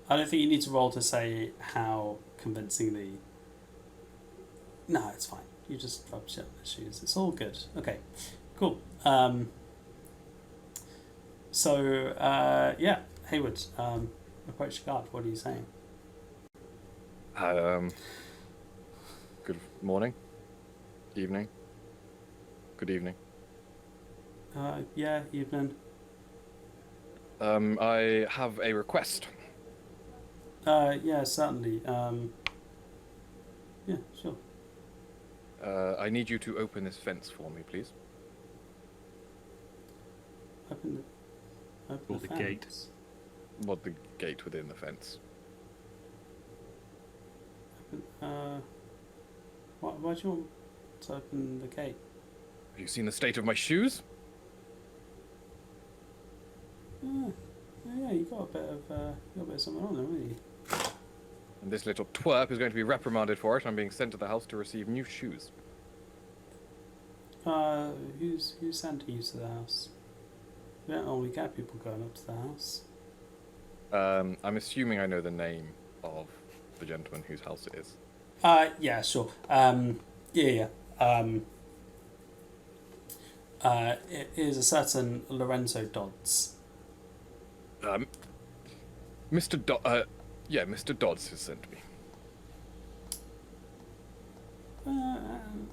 don't think you need to roll to say how convincingly... No, it's fine. You just rub shit on the shoes. It's all good. Okay, cool. Yeah, Hayward, approach the guard. What are you saying? Good morning. Evening. Good evening. Yeah, evening. I have a request. Yeah, certainly. Yeah, sure. I need you to open this fence for me, please. Open Or the gate. fence. Well, the gate within the fence. Why do you want to open the gate? Have you seen the state of my shoes? Yeah, you got a bit of something on there, haven't you? And this little twerp is going to be reprimanded for it. I'm being sent to the house to receive new shoes. Who's sending you to the house? We don't normally get people going up to the house. I'm assuming I know the name of the gentleman whose house it is. Yeah, sure. Yeah. It is a certain Lorenzo Dodds. Mr. Dodds has sent me.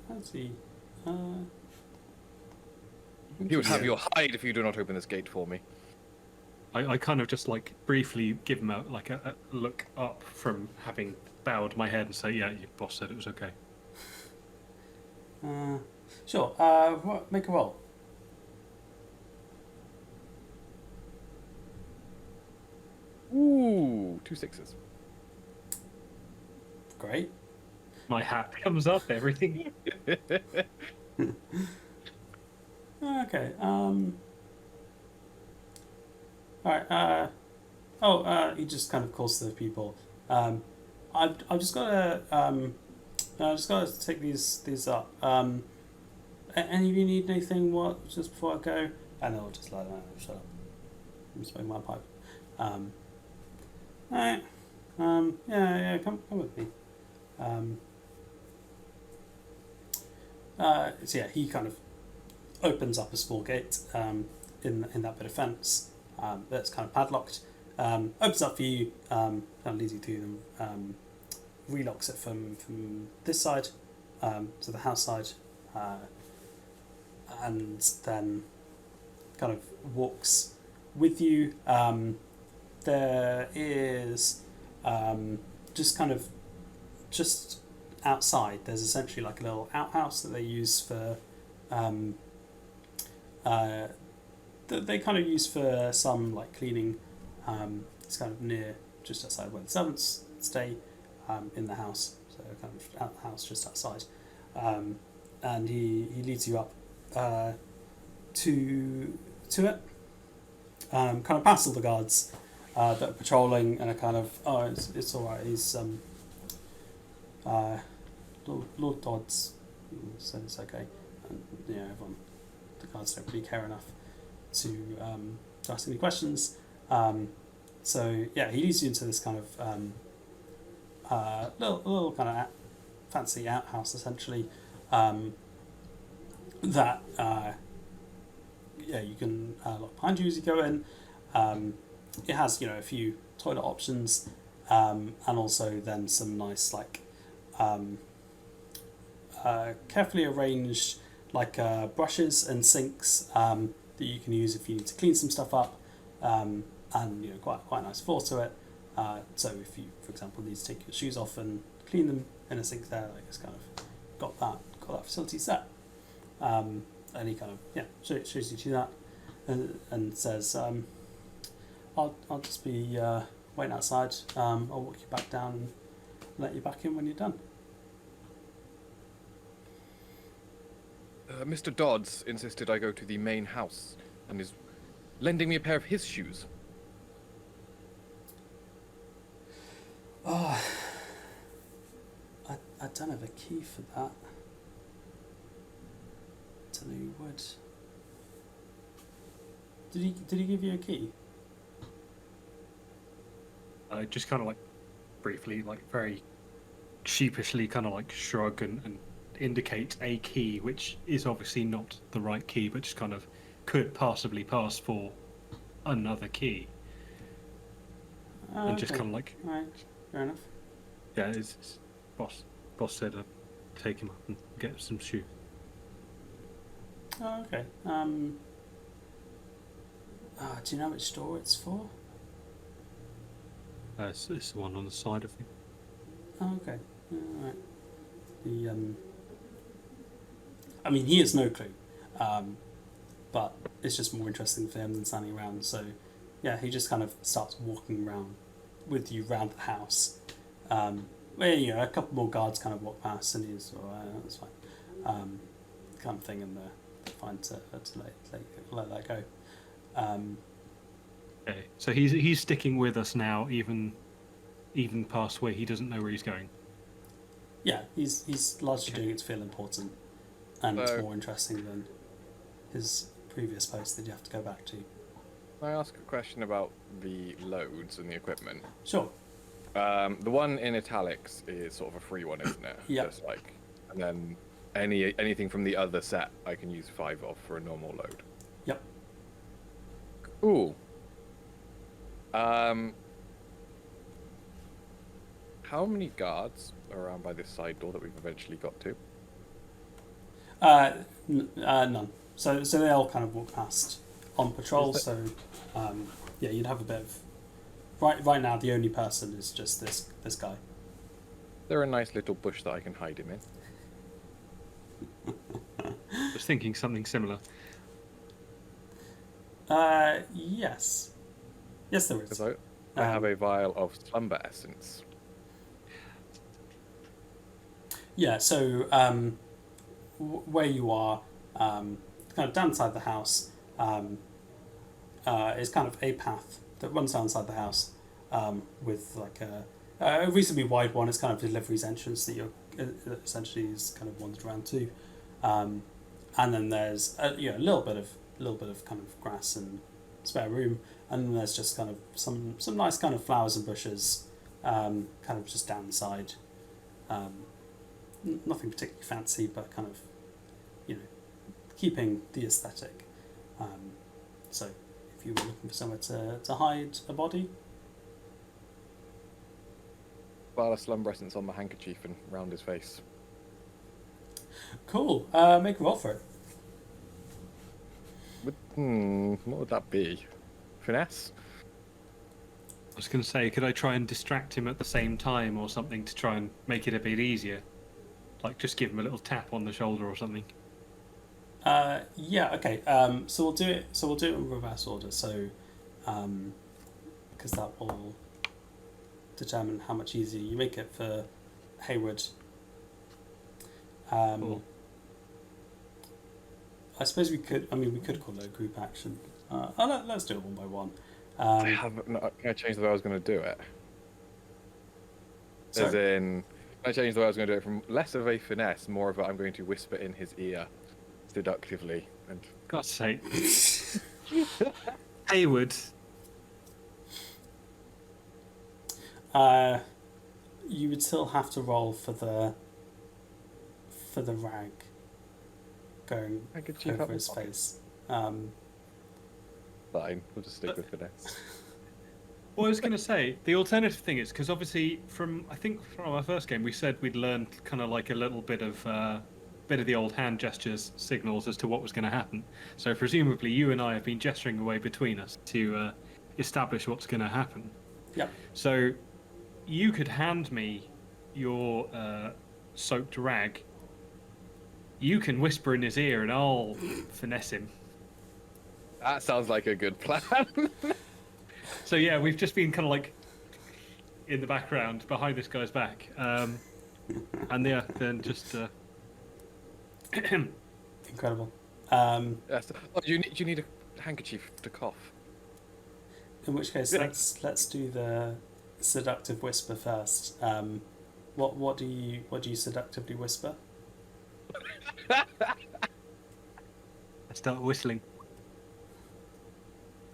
Let's see. He would have your hide if you do not open this gate for me. I kind of just like briefly give him a look up from having bowed my head and say, yeah, your boss said it was okay. Sure. Make a roll. Ooh, 2 6s. Great. My hat comes up, everything. Okay. Alright. He just kind of calls to the people. I've just got to take these up. Any of you need anything? What? Just before I go? And they'll just like, shut up. I'm smoking my pipe. Alright. Yeah. Come with me. So yeah, he kind of opens up a small gate in that bit of fence that's kind of padlocked. Opens up for you, kind of leads you through them, relocks it from this side to the house side, and then kind of walks with you. There is just outside, there's essentially like a little outhouse that they use for that they kind of use for some like cleaning. It's kind of near, just outside where the servants stay in the house, so kind of out the house just outside. And he leads you up to it, kind of past all the guards that are patrolling, and are kind of, it's all right. He's Lord Dodds said it's okay, and everyone, the guards don't really care enough to ask any questions. So yeah, he leads you into this kind of little kind of fancy outhouse essentially. That you can lock behind you as you go in. It has a few toilet options, and also then some nice like carefully arranged like brushes and sinks that you can use if you need to clean some stuff up, and quite a nice floor to it. So if you, for example, need to take your shoes off and clean them in a sink there, like it's kind of got that facility set. And he kind of shows you to that, and says, I'll just be waiting outside. I'll walk you back down and let you back in when you're done. Mr. Dodds insisted I go to the main house and is lending me a pair of his shoes. Oh, I don't have a key for that. Don't know you would. Did he give you a key? I just kind of like briefly, like very sheepishly kind of like shrug and indicate a key, which is obviously not the right key, but just kind of could possibly pass for another key. And just kind of like... Right, fair enough. Yeah, it's boss said take him up and get some shoes. Oh, okay. Do you know which store it's for? It's the one on the side of him. Oh, okay. Alright. The, I mean, he has no clue. But it's just more interesting for him than standing around. So, yeah, he just kind of starts walking around with you around the house. Where, you know, a couple more guards kind of walk past and he's, that's fine. Kind of thing, and they're fine to let that go. Okay, so he's sticking with us now, even past where he doesn't know where he's going. Yeah, he's largely doing it to feel important, and it's more interesting than his previous post that you have to go back to. Can I ask a question about the loads and the equipment? Sure. The one in italics is sort of a free one, isn't it? Yeah. Just like, and then anything from the other set, I can use 5 of for a normal load. Yep. Cool. How many guards are around by this side door that we've eventually got to? None. So they all kind of walk past on patrol. So yeah, you'd have a bit of. Right now, the only person is just this guy. They're a nice little bush that I can hide him in. Was thinking something similar. Yes. Yes, there is. Because I have a vial of slumber essence. Yeah, so where you are, kind of down inside the house, is kind of a path that runs down inside the house with like a reasonably wide one. It's kind of deliveries entrance that you're essentially is kind of wandered around to, and then there's a little bit of kind of grass and spare room, and then there's just kind of some nice kind of flowers and bushes, kind of just down the side. Nothing particularly fancy, but kind of, keeping the aesthetic. So, if you were looking for somewhere to hide a body, Vial of slumber essence on my handkerchief and round his face. cool. Make a roll for it. What would that be? Finesse? I was going to say, could I try and distract him at the same time or something to try and make it a bit easier? Like, just give him a little tap on the shoulder or something. Yeah. Okay. So we'll do it. So we'll do it in reverse order. So, because that will determine how much easier you make it for Hayward. Cool. I suppose we could. I mean, we could call it a group action. Let's do it one by one. Can I change the way I was going to do it? Sorry? As in, can I change the way I was going to do it from less of a finesse, more of a I'm going to whisper in his ear seductively and God's sake. Hayward. You would still have to roll for the rag going I could cheap over up his my pocket. face. Fine, we'll just stick with finesse. Well, I was going to say, the alternative thing is, because obviously I think from our first game, we said we'd learned kind of like a little bit of the old hand gestures, signals as to what was going to happen. So presumably you and I have been gesturing away between us to establish what's going to happen. Yep. So you could hand me your soaked rag. You can whisper in his ear and I'll finesse him. That sounds like a good plan. So yeah, we've just been kind of like in the background behind this guy's back, and yeah, then just Incredible. Yes. Oh, do you need a handkerchief to cough? In which case, let's do the seductive whisper first. What do you seductively whisper? I start whistling.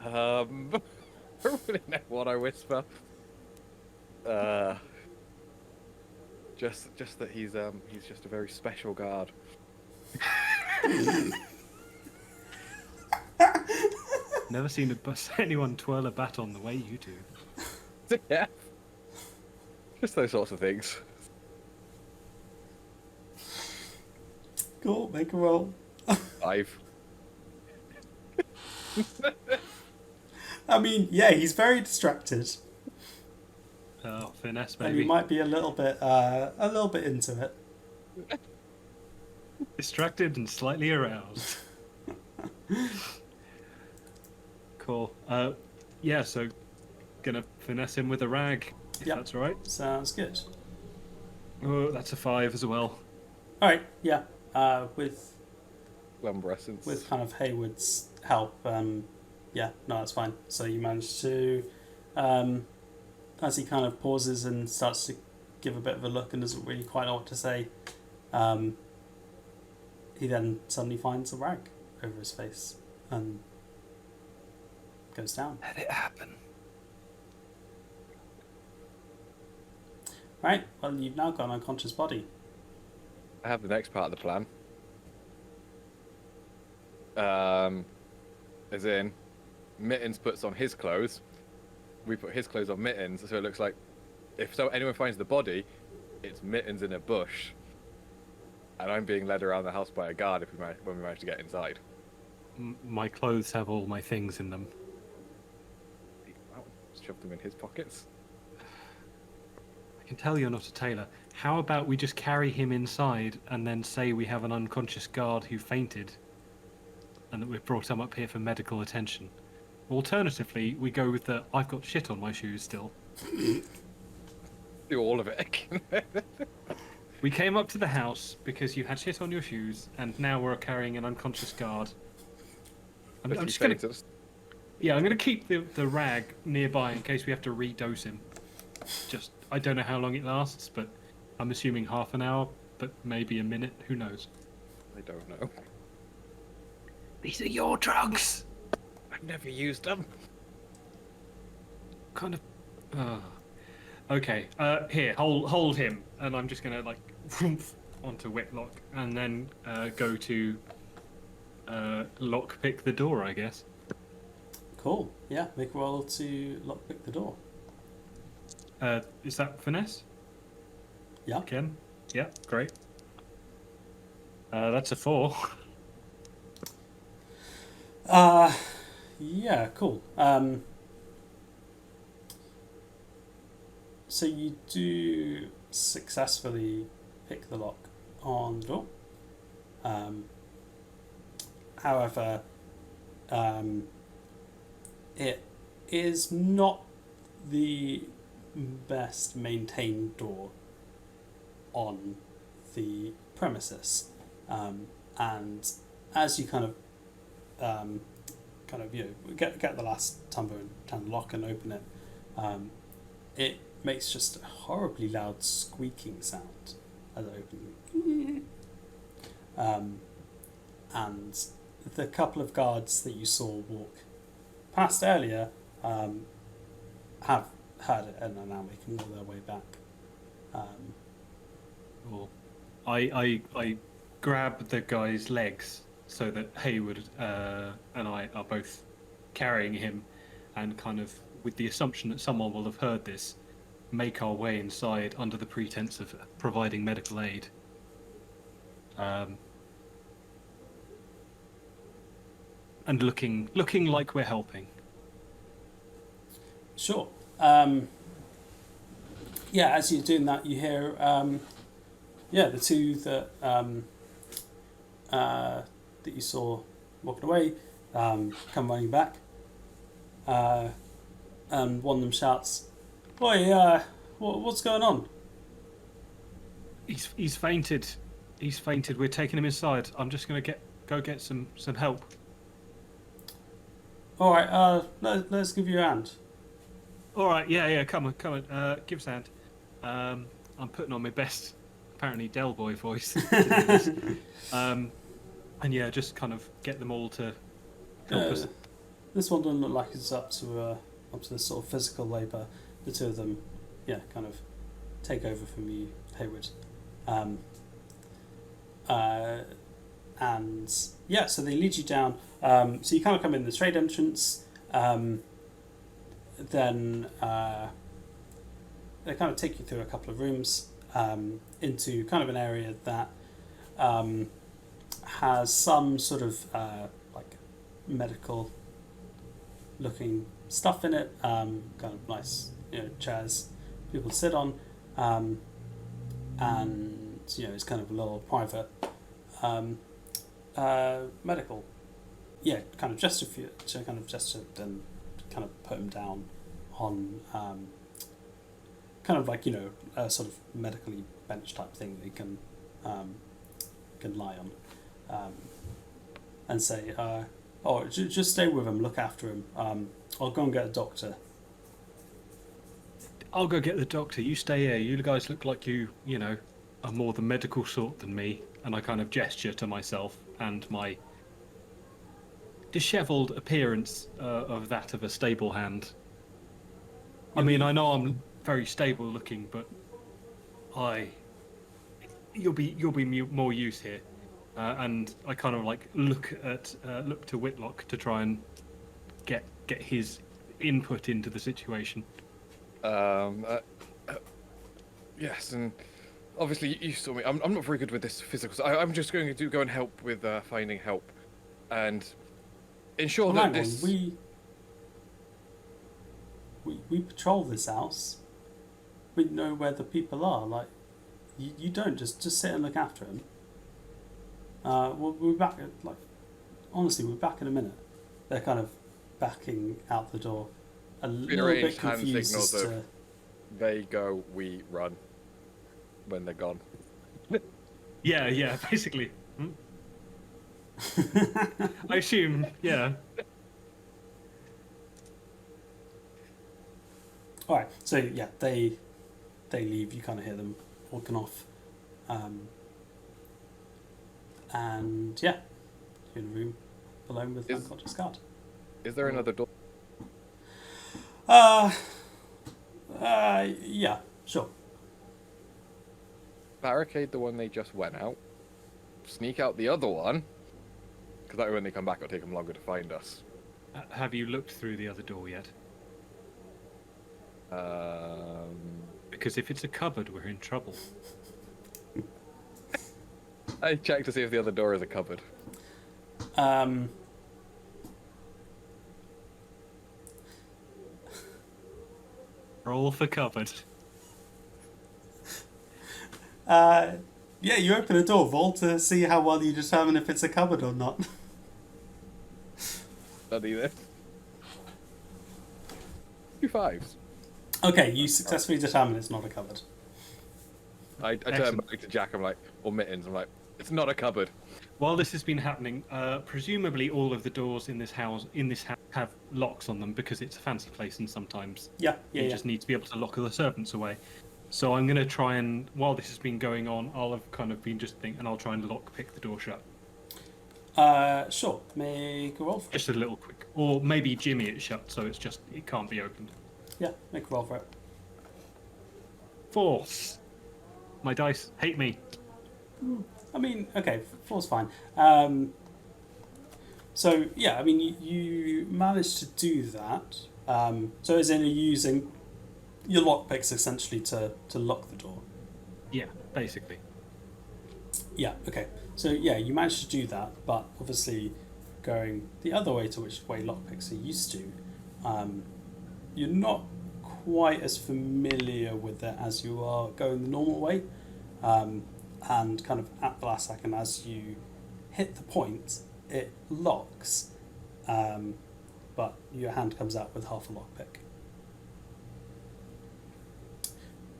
I don't really know what I whisper. Just that he's just a very special guard. Never seen anyone twirl a baton the way you do. Yeah. Just those sorts of things. Cool. Make a roll. 5. I mean, yeah, he's very distracted. Oh, finesse, And you baby. might be a little bit into it. Distracted and slightly aroused. Cool. Yeah, so gonna finesse him with a rag, if Yep. that's all right. Sounds good. Oh, that's a 5 as well. All right, yeah. With Lumbrescence. kind of Hayward's help, yeah, no, that's fine. So you manage to, as he kind of pauses and starts to give a bit of a look and doesn't really quite know what to say, he then suddenly finds a rag over his face and goes down. Let it happen. Right, well, you've now got an unconscious body. I have the next part of the plan. As in, Mittens puts on his clothes. We put his clothes on Mittens, so it looks like if anyone finds the body, it's Mittens in a bush, and I'm being led around the house by a guard when we manage to get inside. My clothes have all my things in them. Shove them in his pockets. I can tell you're not a tailor. How about we just carry him inside and then say we have an unconscious guard who fainted and that we've brought him up here for medical attention? Alternatively, we go with the I've got shit on my shoes still. Do all of it. We came up to the house because you had shit on your shoes and now we're carrying an unconscious guard. I'm just going to... Yeah, I'm going to keep the rag nearby in case we have to redose him. Just, I don't know how long it lasts, but I'm assuming half an hour, but maybe a minute. Who knows? I don't know. These are your drugs! I've never used them. Kind of... Okay, here, hold him. And I'm just going to, like, whoomph onto Whitlock and then go to lockpick the door, I guess. Cool. Yeah, make a roll to lockpick the door. Is that finesse? Yeah. Again? Yeah, great. That's a 4. Yeah, cool. So you do successfully pick the lock on the door. However, it is not the best maintained door on the premises, and as you kind of get the last tumble and turn the lock and open it, it makes just a horribly loud squeaking sound as it opens. And the couple of guards that you saw walk past earlier have heard it and are now making all their way back. Cool. I grab the guy's legs so that Hayward and I are both carrying him, and kind of, with the assumption that someone will have heard this, make our way inside under the pretense of providing medical aid. And looking like we're helping. Sure. Yeah, as you're doing that, you hear the two that that you saw walking away come running back, and one of them shouts, "Oi, what's going on?" He's fainted. He's fainted. We're taking him inside. I'm just gonna go get some help. All right, let's give you a hand. All right, yeah, come on. Give us a hand. I'm putting on my best, apparently, Del Boy voice to do this. And yeah, just kind of get them all to help us. This one doesn't look like it's up to this sort of physical labour. The two of them, kind of take over from you, Hayward. And yeah, so they lead you down. So you kind of come in the trade entrance. Then they kind of take you through a couple of rooms into kind of an area that has some sort of like medical looking stuff in it. Kind of nice, chairs people to sit on, and it's kind of a little private medical. Yeah, kind of gesture for you, so kind of gestured and kind of put him down on kind of like a sort of medically bench type thing that he can lie on, and say, just stay with him, look after him. I'll go and get a doctor. I'll go get the doctor. You stay here. You guys look like you are more the medical sort than me. And I kind of gesture to myself and my dishevelled appearance of that of a stable hand. I mean, I know I'm very stable looking, but you'll be more use here. And I kind of like look to Whitlock to try and get his input into the situation. Yes, and obviously you saw me. I'm not very good with this physical. So I'm just going to go and help with finding help, and ensure that this. We patrol this house. We know where the people are. Like, you don't just sit and look after him. We'll be back. Honestly, we're back in a minute. They're kind of backing out the door, a little bit confused as to. They go, we run. When they're gone. Yeah, basically. I assume, yeah. All right, so yeah, they leave. You kind of hear them walking off, and yeah, you're in a room alone with unconscious guard. Is there another door? Yeah, sure. Barricade the one they just went out. Sneak out the other one, because that way when they come back, it'll take them longer to find us. Have you looked through the other door yet? Because if it's a cupboard, we're in trouble. I checked to see if the other door is a cupboard. Roll for cupboard. Yeah, you open a door, Vol, to see how well you determine if it's a cupboard or not. Not either. 2 5s. Okay, you successfully determine it's not a cupboard. I turn back to Jack, I'm like, or Mittens, I'm like, it's not a cupboard. While this has been happening, presumably all of the doors in this house have locks on them because it's a fancy place and sometimes you just need to be able to lock the servants away. So I'm going to try and, while this has been going on, I'll have kind of been just thinking, and I'll try and lock-pick the door shut. Sure. Make a roll for it. Just a little quick. Or maybe jimmy it shut, so it can't be opened. Yeah, make a roll for it. 4. My dice hate me. I mean, okay, 4's fine. So, yeah, I mean, you managed to do that. So as in you're using your lockpicks essentially to lock the door. Yeah, basically. Yeah, okay. So, yeah, you managed to do that, but obviously going the other way to which way lockpicks are used to, you're not quite as familiar with it as you are going the normal way. And kind of at the last second, as you hit the point, it locks, but your hand comes out with half a lockpick.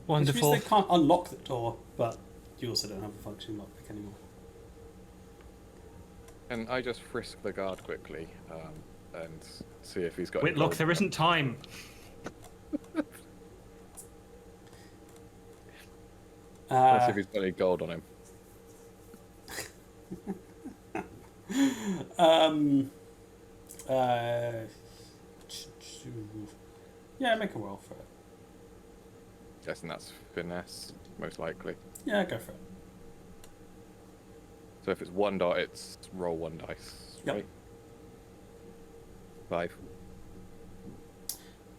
Wonderful. Which means they can't unlock the door, but you also don't have a functioning lockpick anymore. And I just frisk the guard quickly and see if he's got. Whitlock, there isn't time. Let's see if he's got any gold on him. Yeah, make a roll for it. Guessing that's finesse, most likely. Yeah, go for it. So if it's 1 dot, it's roll 1 dice. Yep. Right?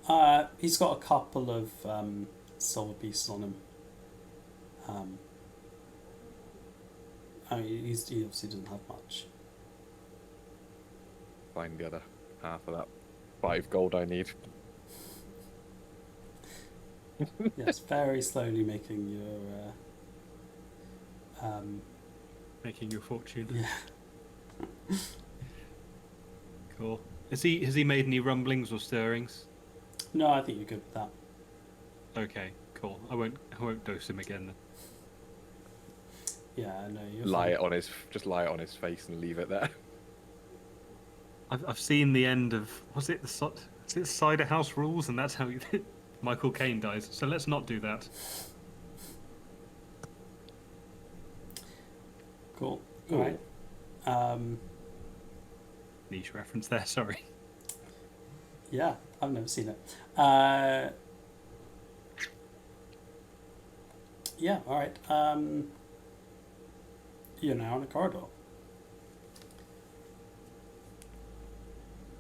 5. He's got a couple of silver pieces on him. I mean, he obviously doesn't have much. Find the other half of that 5 gold I need. Yes, very slowly making your. Making your fortune. Yeah. Cool. Has he made any rumblings or stirrings? No, I think you're good with that. Okay, cool. I won't dose him again then. Yeah, no, you're Lie fine. it on his face and leave it there. I've seen the end of was it Cider House Rules, and that's how Michael Caine dies. So let's not do that. Cool. Cool. All right. Niche reference there. Sorry. Yeah, I've never seen it. Yeah, all right. You're now in a corridor.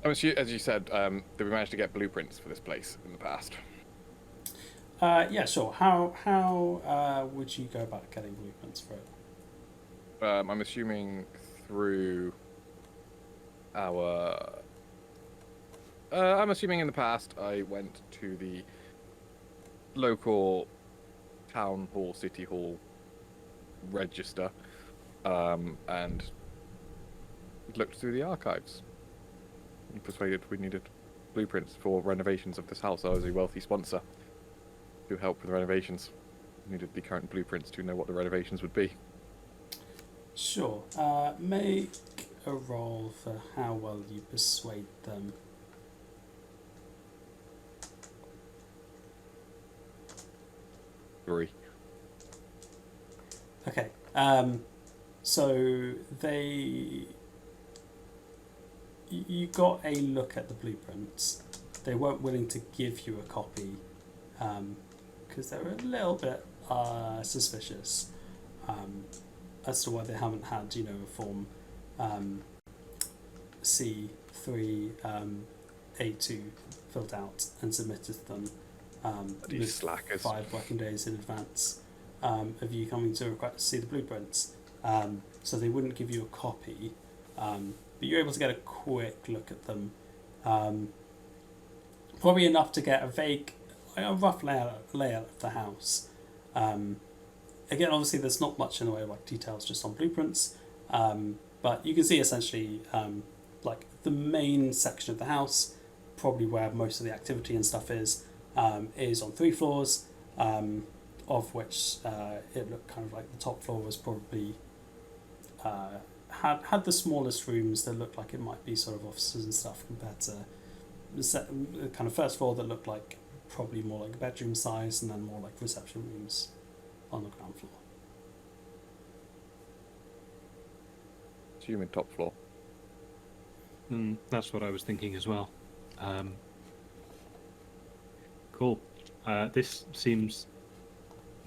As you said, did we manage to get blueprints for this place in the past? Yeah, sure. How would you go about getting blueprints for it? I'm assuming through our. I'm assuming in the past I went to the local town hall, city hall register, and looked through the archives. And persuaded we needed blueprints for renovations of this house. I was a wealthy sponsor to help with renovations. Needed the current blueprints to know what the renovations would be. Sure. Make a roll for how well you persuade them. Three. Okay. So you got a look at the blueprints. They weren't willing to give you a copy because they were a little bit suspicious as to why they haven't had, a form C3 A2 filled out and submitted to them These slackers. 5 working days in advance of you coming to request to see the blueprints. So they wouldn't give you a copy, but you're able to get a quick look at them. Probably enough to get a rough layout of the house. Again, obviously, there's not much in the way of details just on blueprints, but you can see essentially the main section of the house, probably where most of the activity and stuff is on 3 floors, of which it looked kind of like the top floor was probably had the smallest rooms that looked like it might be sort of offices and stuff compared to the kind of first floor that looked like probably more like bedroom size, and then more like reception rooms on the ground floor. Assuming top floor. That's what I was thinking as well. Cool. This seems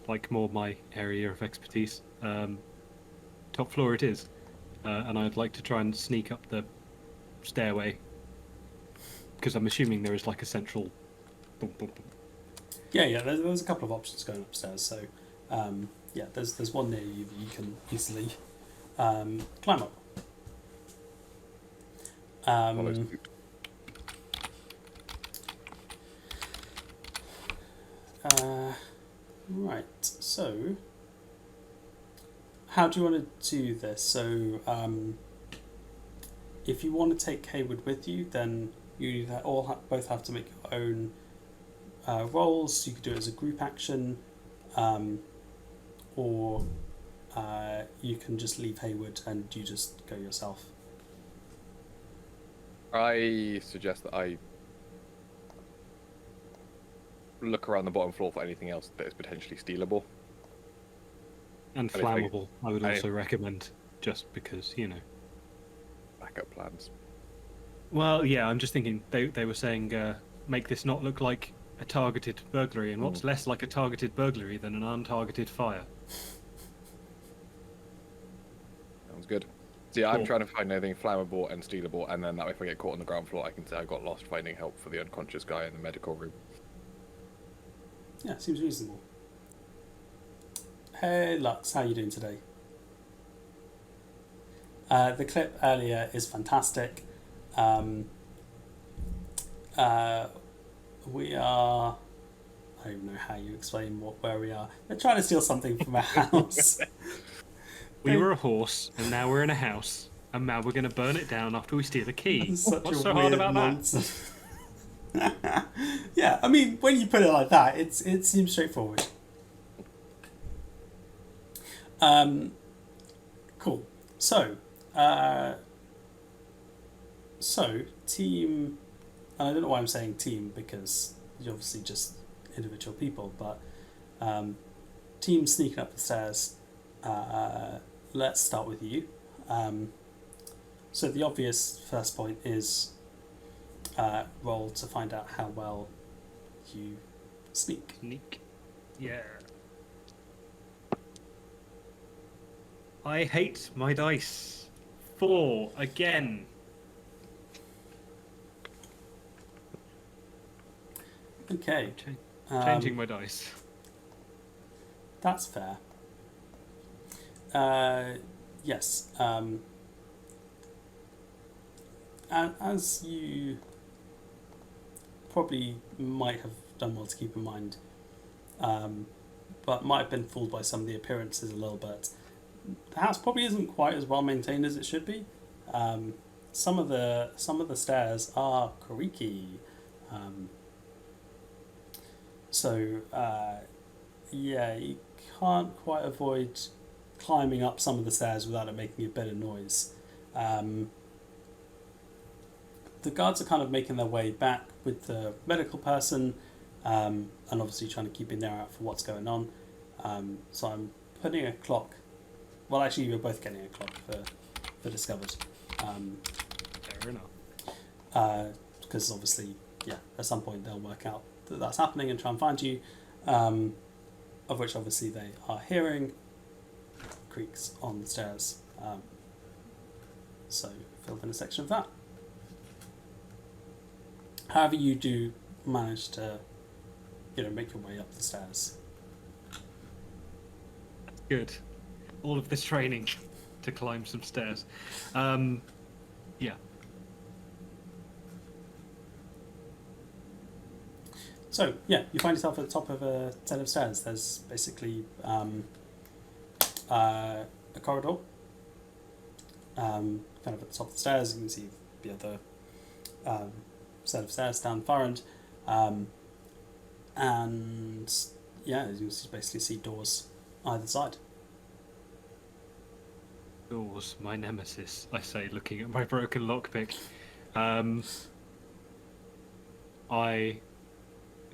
like more my area of expertise. Top floor it is, and I'd like to try and sneak up the stairway because I'm assuming there is a central. Yeah. There's a couple of options going upstairs. So, there's one near you that you can easily climb up. Right. So, how do you want to do this? So, if you want to take Hayward with you, then you both have to make your own roles. You could do it as a group action, or you can just leave Hayward and you just go yourself. I suggest that I look around the bottom floor for anything else that is potentially stealable. And flammable, I would also recommend, just because, Backup plans. Well, yeah, I'm just thinking, they were saying, make this not look like a targeted burglary, and what's less like a targeted burglary than an untargeted fire? Sounds good. So yeah, Cool. I'm trying to find anything flammable and stealable, and then that way if I get caught on the ground floor, I can say I got lost finding help for the unconscious guy in the medical room. Yeah, seems reasonable. Hey Lux, how are you doing today? The clip earlier is fantastic. We are, don't even know how you explain where we are. They're trying to steal something from our house. We were a horse, and now we're in a house, and now we're going to burn it down after we steal a key. That's such What's a so weird hard about nonsense. Yeah, I mean, when you put it like that, it seems straightforward. Cool. So team. And I don't know why I'm saying team, because you're obviously just individual people, but team sneaking up the stairs. Let's start with you. So the obvious first point is roll to find out how well you sneak. Sneak. Yeah. I hate my dice. 4 again. Okay. Changing my dice. That's fair. Yes. As you probably might have done well to keep in mind, but might have been fooled by some of the appearances a little bit. The house probably isn't quite as well maintained as it should be. Some of the stairs are creaky. So you can't quite avoid climbing up some of the stairs without it making a bit of noise. The guards are kind of making their way back with the medical person, and obviously trying to keep an ear out for what's going on. So I'm putting a clock. Well, actually, you're both getting a clock for discovered. Fair enough. Because obviously, at some point they'll work out that that's happening and try and find you, of which obviously they are hearing creaks on the stairs. So fill in a section of that. However you do manage to, make your way up the stairs. Good. All of this training to climb some stairs. Yeah. So, you find yourself at the top of a set of stairs. There's basically a corridor. Kind of at the top of the stairs, you can see the other set of stairs down the far end. And, you can basically see doors either side. Doors, my nemesis, I say, looking at my broken lockpick.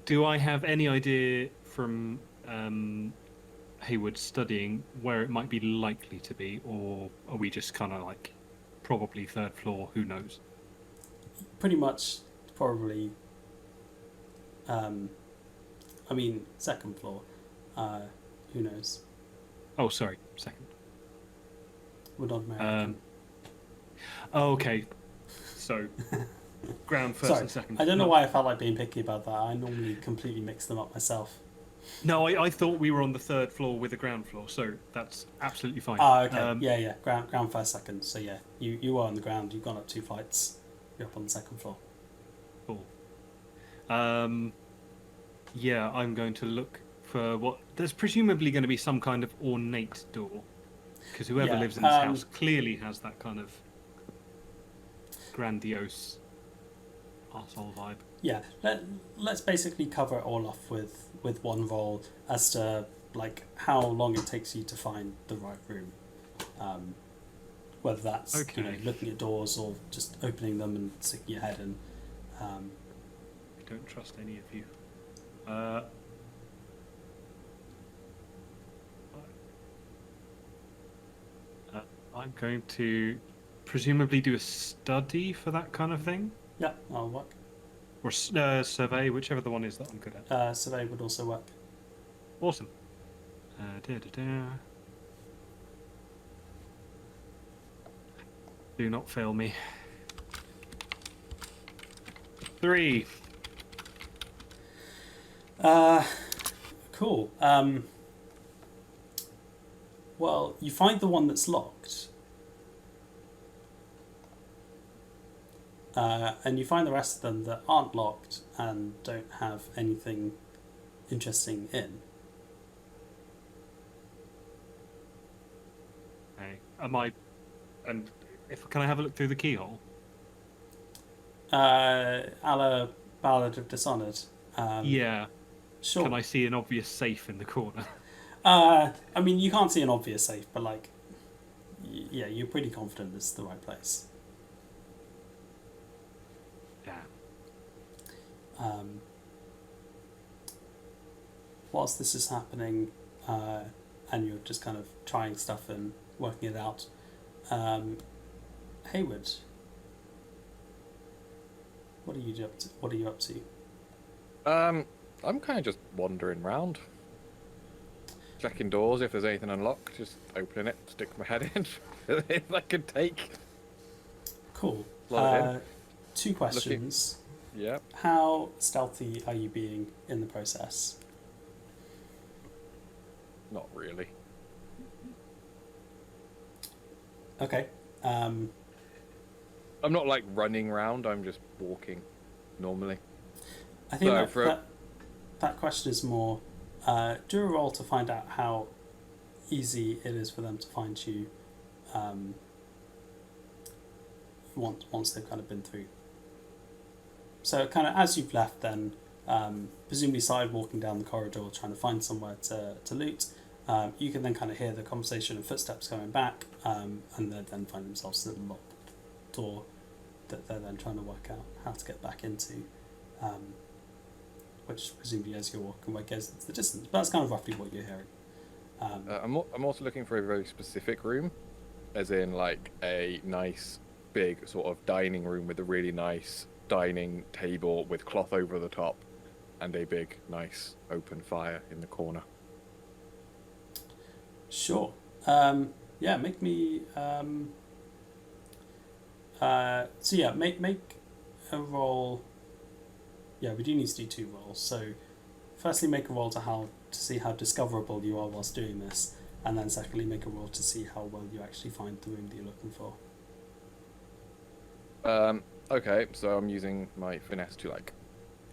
Do I have any idea from Hayward studying where it might be likely to be, or are we just kind of like probably third floor? Who knows? Pretty much, probably. Second floor. Who knows? Oh, sorry, second. We're not American. Okay, so ground first Sorry, and second. I don't know why I felt like being picky about that. I normally completely mix them up myself. No, I thought we were on the third floor with the ground floor, so that's absolutely fine. Okay. Ground first, second. So you are on the ground. You've gone up 2 flights. You're up on the second floor. Cool. I'm going to look for what... There's presumably going to be some kind of ornate door, because whoever lives in this house clearly has that kind of grandiose arsehole vibe. Yeah, let's basically cover it all off with one roll as to how long it takes you to find the right room. Whether that's looking at doors or just opening them and sticking your head in. I don't trust any of you. I'm going to presumably do a study for that kind of thing. Yeah, that'll work. Or survey, whichever the one is that I'm good at. Survey would also work. Awesome. Do not fail me. 3. Cool. Well, you find the one that's locked. And you find the rest of them that aren't locked and don't have anything interesting in. Okay. And can I have a look through the keyhole? A la Ballad of Dishonored. Yeah. Sure. Can I see an obvious safe in the corner? I mean, you can't see an obvious safe, but like, yeah, you're pretty confident this is the right place. Yeah. Whilst this is happening, and you're just kind of trying stuff and working it out, Hayward, what are you up to? What are you up to? I'm kind of just wandering around, checking doors if there's anything unlocked. Just opening it, stick my head in. If I could take. Cool. Slot it in. 2 questions. Yeah. How stealthy are you being in the process? Not really. Okay. I'm not like running around. I'm just walking normally. I think So that question is more do a roll to find out how easy it is for them to find you once they've kind of been through. So kind of as you've left then, presumably started walking down the corridor trying to find somewhere to loot, you can then kind of hear the conversation and footsteps coming back, and they then find themselves in a locked door that they're then trying to work out how to get back into, which presumably as you're walking away goes into the distance. But that's kind of roughly what you're hearing. I'm also looking for a very specific room, as in like a nice big sort of dining room with a really nice dining table with cloth over the top and a big nice open fire in the corner. Sure. Yeah, make me so yeah, make a roll. Yeah, we do need to do 2 rolls. So firstly make a roll to see how discoverable you are whilst doing this, and then secondly make a roll to see how well you actually find the room that you're looking for. Okay, so I'm using my finesse to like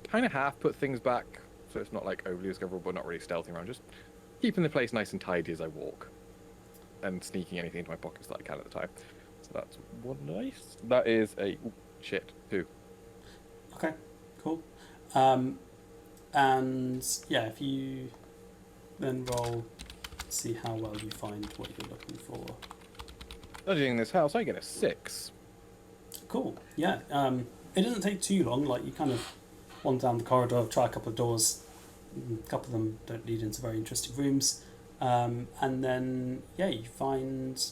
kind of half put things back, so it's not like overly discoverable, but not really stealthy around, just keeping the place nice and tidy as I walk, and sneaking anything into my pockets that I can at the time. So that's 1 nice. That is a 2. Okay, cool. And yeah, if you then roll, see how well you find what you're looking for. Studying this house, I get a 6. Cool. Yeah. It doesn't take too long. Like you kind of wander down the corridor, try a couple of doors. A couple of them don't lead into very interesting rooms, and then yeah, you find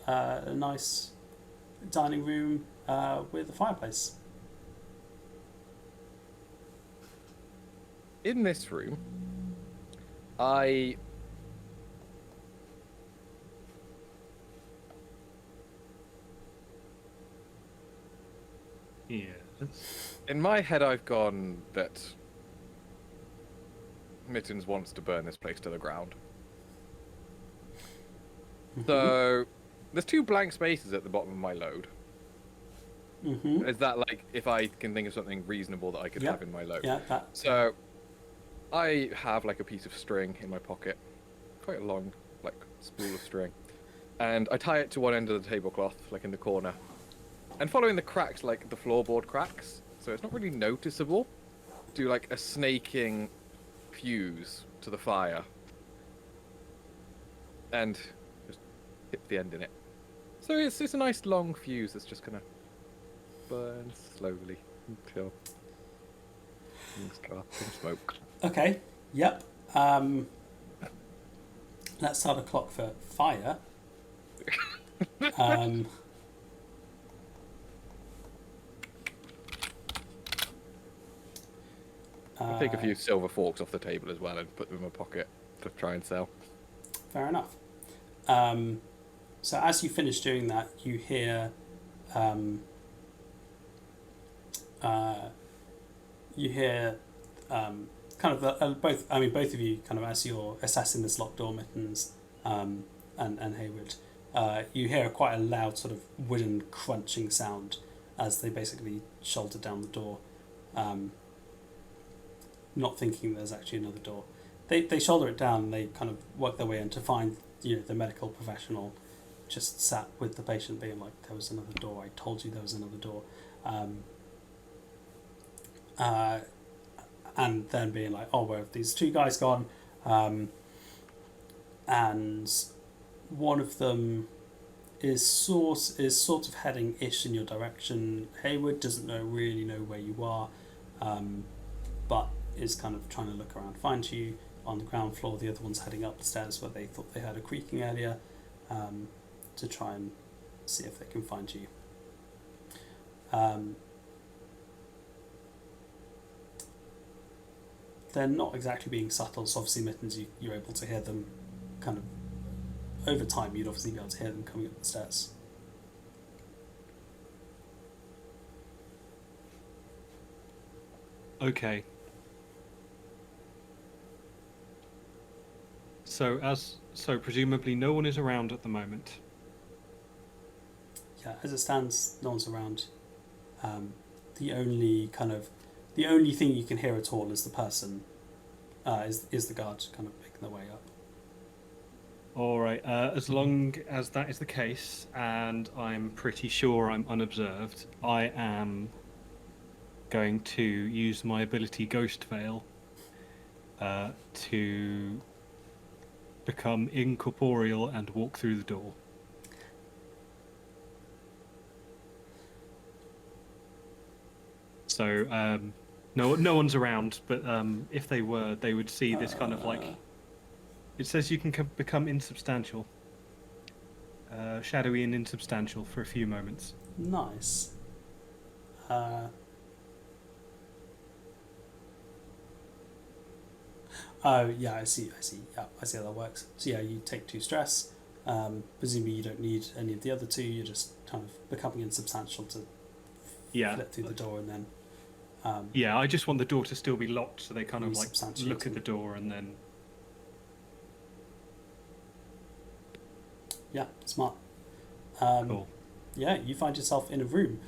a nice dining room with a fireplace. In this room, Yeah. in my head, I've gone that Mittens wants to burn this place to the ground. So there's 2 blank spaces at the bottom of my load. Mm-hmm. Is that like if I can think of something reasonable that I could have in my load? Yeah. So I have like a piece of string in my pocket, quite a long like spool of string, and I tie it to one end of the tablecloth, like in the corner, and following the cracks, like the floorboard cracks, so it's not really noticeable, do like a snaking fuse to the fire, and just hit the end in it. So it's a nice long fuse that's just gonna burn slowly until things go up in smoke. Okay. Yep. Let's start a clock for fire. I'll take a few silver forks off the table as well and put them in my pocket to try and sell. Fair enough. So as you finish doing that, you hear kind of both. I mean, both of you kind of as you're assessing this locked door, Mittens and Hayward, you hear quite a loud sort of wooden crunching sound as they basically shoulder down the door. not thinking there's actually another door. They shoulder it down and they kind of work their way in to find, the medical professional just sat with the patient being like, there was another door, I told you there was another door. And then being like, oh, where have these two guys gone? And one of them is sort of heading ish in your direction. Hayward doesn't really know where you are, but is kind of trying to look around, find you on the ground floor. The other one's heading up the stairs where they thought they heard a creaking earlier, to try and see if they can find you. They're not exactly being subtle, so obviously Mittens, you're able to hear them kind of over time. You'd obviously be able to hear them coming up the stairs. Okay. So presumably no one is around at the moment. Yeah, as it stands, no one's around. The only thing you can hear at all is the person, is the guard kind of making their way up. All right. As long as that is the case, and I'm pretty sure I'm unobserved, I am going to use my ability Ghost Veil to become incorporeal and walk through the door. So no one's around, but if they were, they would see this kind of like. It says you can become insubstantial, shadowy and insubstantial for a few moments. Nice. Oh, yeah, I see. Yeah, I see how that works. So yeah, you take 2 stress. Presumably you don't need any of the other 2. You're just kind of becoming insubstantial to flip through the door and then... yeah, I just want the door to still be locked, so they kind of like look at the door and then... Yeah, smart. Cool. Yeah, you find yourself in a room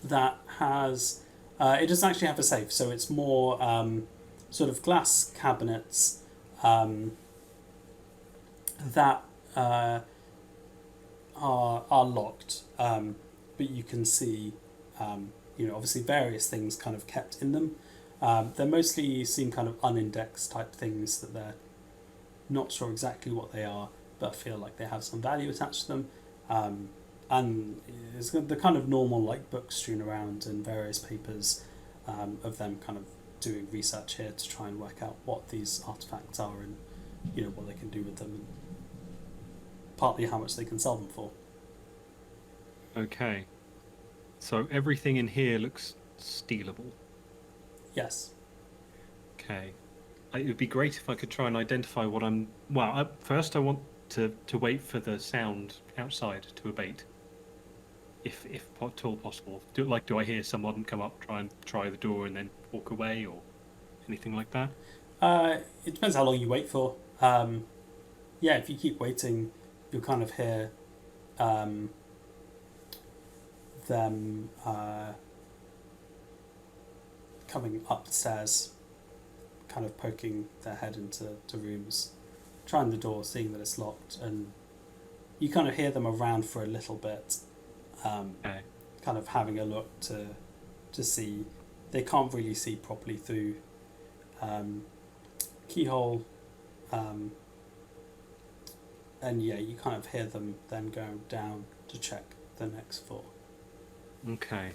that has... it doesn't actually have a safe, so it's more sort of glass cabinets that are locked, but you can see, obviously various things kind of kept in them. They mostly seem kind of unindexed type things that they're not sure exactly what they are, but feel like they have some value attached to them. And it's the kind of normal like books strewn around and various papers of them kind of doing research here to try and work out what these artifacts are and what they can do with them, and partly how much they can sell them for. Okay. So everything in here looks stealable. Yes. Okay. It would be great if I could try and identify what I'm... Well, first I want to wait for the sound outside to abate. If at all possible. Do I hear someone come up, try the door and then walk away or anything like that? It depends how long you wait for. Yeah, if you keep waiting, you'll kind of hear them coming up the stairs, kind of poking their head into rooms, trying the door, seeing that it's locked, and you kind of hear them around for a little bit, Okay. kind of having a look to see. They can't really see properly through keyhole, and yeah, you kind of hear them then going down to check the next floor. Okay.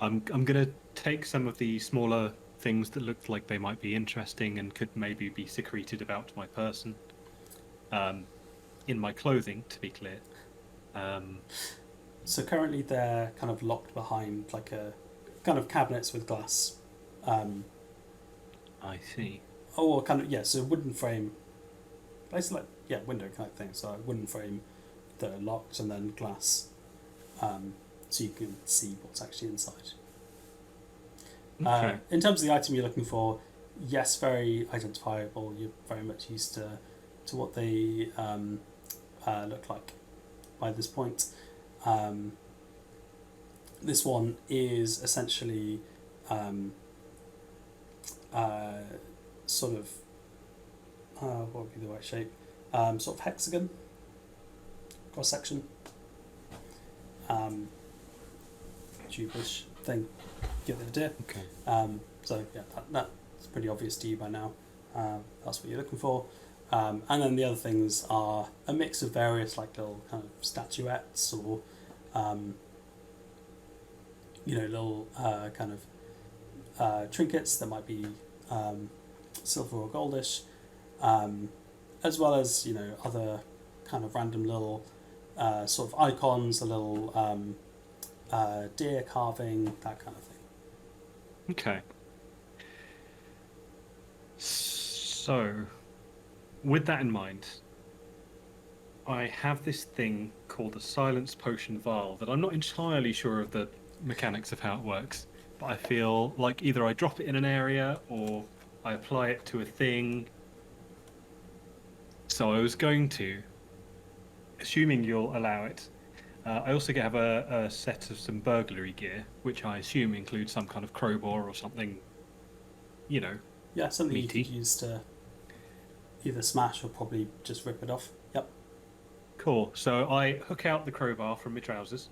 I'm gonna take some of the smaller things that looked like they might be interesting and could maybe be secreted about my person, in my clothing, to be clear. So currently they're kind of locked behind like a kind of cabinets with glass. I see. Or kind of, yeah, so wooden frame, basically like, yeah, window kind of thing. So a wooden frame that are locked and then glass, so you can see what's actually inside. Okay. In terms of the item you're looking for, yes, very identifiable. You're very much used to what they look like by this point. This one is essentially sort of what would be the right shape? Sort of hexagon cross section. Tube-ish thing. Get the idea. Okay. So yeah, that's pretty obvious to you by now. That's what you're looking for. And then the other things are a mix of various like little kind of statuettes or little kind of trinkets that might be silver or goldish, as well as other kind of random little sort of icons, a little deer carving, that kind of thing. Okay. So, with that in mind, I have this thing called a silence potion vial that I'm not entirely sure of the mechanics of how it works, but I feel like either I drop it in an area or I apply it to a thing. So I was going to, assuming you'll allow it, I also have a set of some burglary gear, which I assume includes some kind of crowbar or something, Yeah, something meaty. You could use to either smash or probably just rip it off. Yep. Cool. So I hook out the crowbar from my trousers.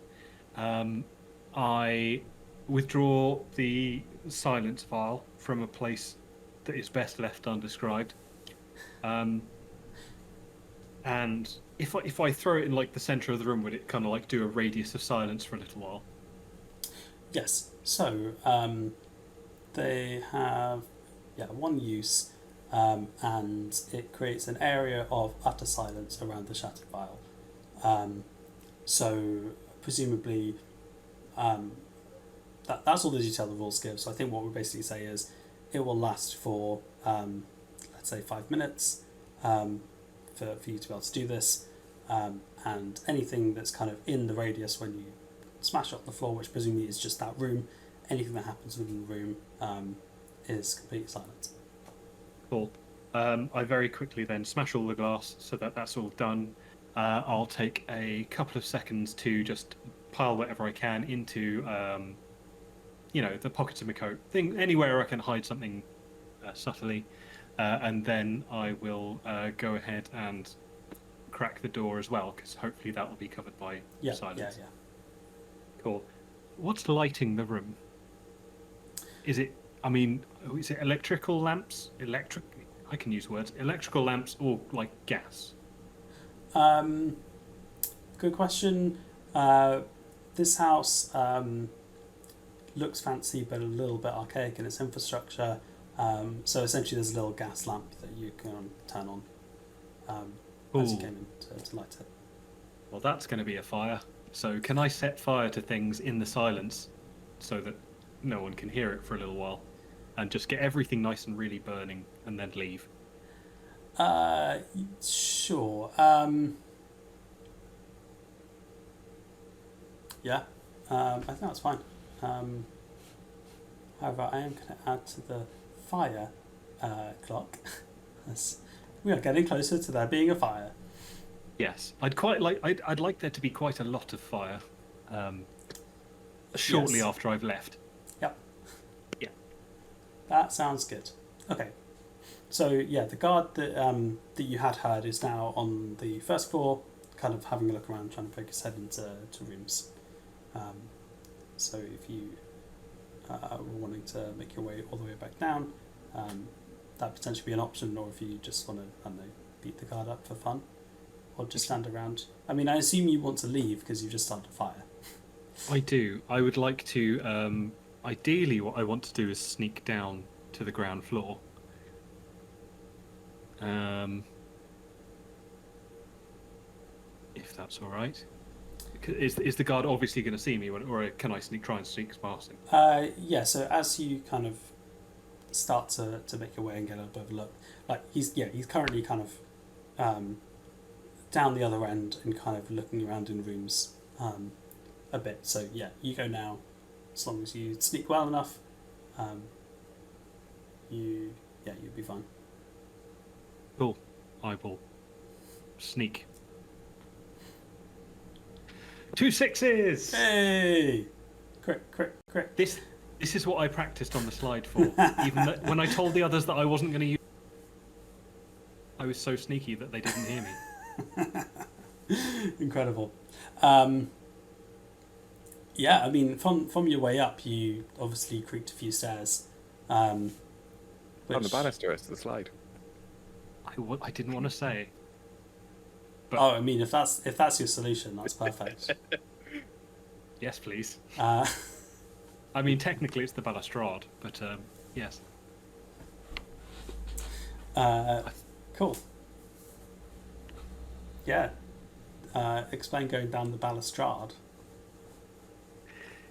I withdraw the silence vial from a place that is best left undescribed. And if I throw it in like the center of the room, would it kind of like do a radius of silence for a little while? Yes. So they have one use, and it creates an area of utter silence around the shattered vial. So presumably, that's all the detail the rules give. So I think what we basically say is it will last for let's say 5 minutes for you to be able to do this, and anything that's kind of in the radius when you smash up the floor, which presumably is just that room, anything that happens within the room is complete silence. Cool. I very quickly then smash all the glass so that that's all done. I'll take a couple of seconds to just pile whatever I can into, the pockets of my coat, anywhere I can hide something subtly, and then I will go ahead and crack the door as well, because hopefully that will be covered by silence. Yeah. Cool. What's lighting the room? Is it electrical lamps? I can use words. Electrical lamps or like gas? Good question. This house looks fancy but a little bit archaic in its infrastructure. So essentially there's a little gas lamp that you can turn on as you came in to light it. Well, that's going to be a fire. So can I set fire to things in the silence so that no one can hear it for a little while and just get everything nice and really burning and then leave? Sure. Yeah, I think that's fine. However, I am going to add to the fire clock. We are getting closer to there being a fire. Yes, I'd like there to be quite a lot of fire shortly after I've left. Yep. Yeah. That sounds good. Okay. So yeah, the guard that you had heard is now on the first floor, kind of having a look around, trying to poke his head into rooms. So if you were wanting to make your way all the way back down, that potentially be an option, or if you just want to, I don't know, beat the guard up for fun, or just stand around. I mean, I assume you want to leave because you've just started a fire. I do. I would like to. Ideally, what I want to do is sneak down to the ground floor. If that's all right. Is the guard obviously going to see me, or can I try and sneak past him? Yeah. So as you kind of start to make your way and get a bit of a look, like he's currently kind of down the other end and kind of looking around in rooms a bit. So yeah, you go now, as long as you sneak well enough, you'll be fine. Cool. I will sneak. 2 6s. Hey! Crit. This This is what I practiced on the slide for. Even when I told the others that I wasn't going to use, I was so sneaky that they didn't hear me. Incredible. Yeah, I mean, from your way up, you obviously creaked a few stairs. On the banister, it's the slide. I didn't want to say. But I mean, if that's your solution, that's perfect. yes, please. Uh, I mean, technically it's the balustrade, but yes. Cool. Yeah. Explain going down the balustrade.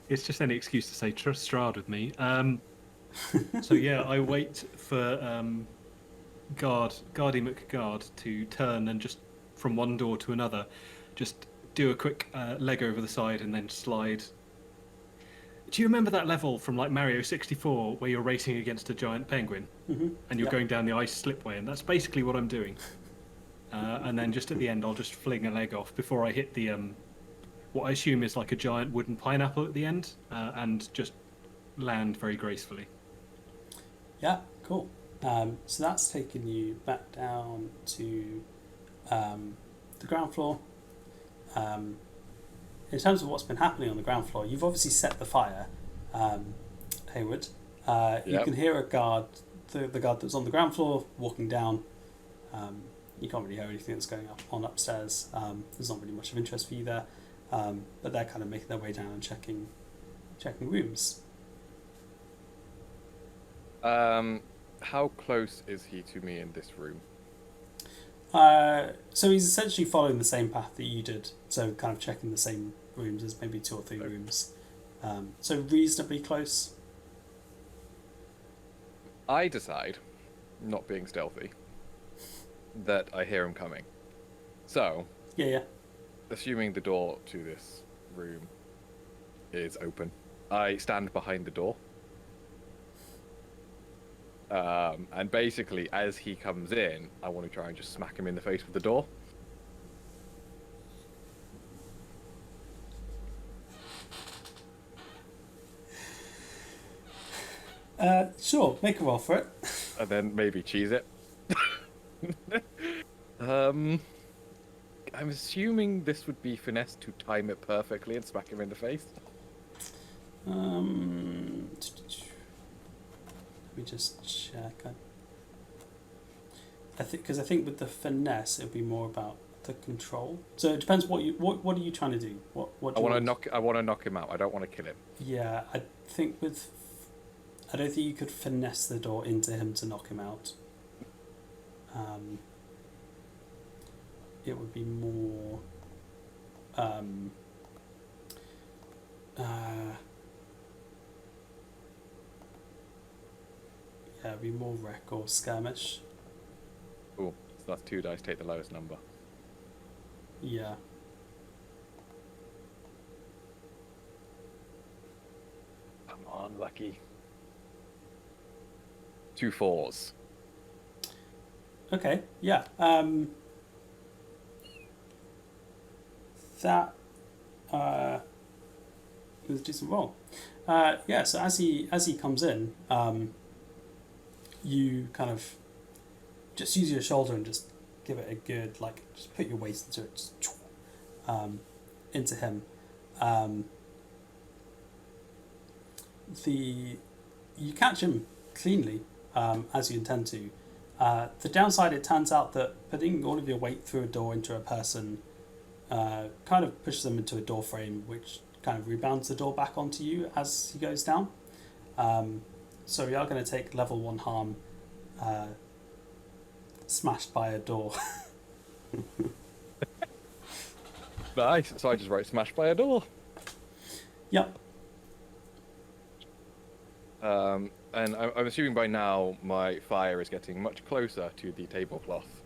It's just any excuse to say strad with me. So yeah, I wait for Guardy McGuard to turn and just from one door to another, just do a quick leg over the side and then slide. Do you remember that level from like Mario 64 where you're racing against a giant penguin and you're going down the ice slipway? And that's basically what I'm doing. And then just at the end, I'll just fling a leg off before I hit the what I assume is like a giant wooden pineapple at the end, and just land very gracefully. Yeah, cool. So that's taken you back down to the ground floor. In terms of what's been happening on the ground floor, you've obviously set the fire, Hayward. You can hear a guard, the guard that's on the ground floor, walking down. You can't really hear anything that's going on upstairs. There's not really much of interest for you there, but they're kind of making their way down and checking rooms. How close is he to me in this room? So he's essentially following the same path that you did, so kind of checking the same rooms as maybe 2 or 3 rooms. So reasonably close. I decide, not being stealthy, that I hear him coming. So, Yeah. assuming the door to this room is open, I stand behind the door. And basically, as he comes in, I want to try and just smack him in the face with the door. Sure, make a roll for it. And then maybe cheese it. I'm assuming this would be finesse to time it perfectly and smack him in the face. Let me just check. I think with the finesse, it'd be more about the control. So it depends what are you trying to do? What I want to knock him out. I don't want to kill him. Yeah, I don't think you could finesse the door into him to knock him out. It would be more. Yeah, it'd be more wreck or skirmish. Cool. So that's 2 dice. Take the lowest number. Yeah. Come on, lucky. 2 4s. Okay. Yeah. That was a decent roll. Yeah. So as he comes in, you kind of just use your shoulder and just give it a good, like, just put your weight into it, just, into him. You catch him cleanly, as you intend to. The downside, it turns out that putting all of your weight through a door into a person kind of pushes them into a door frame, which kind of rebounds the door back onto you as he goes down. So we are going to take level 1 harm smashed by a door. Nice. So I just wrote smashed by a door. Yep. And I'm assuming by now my fire is getting much closer to the tablecloth.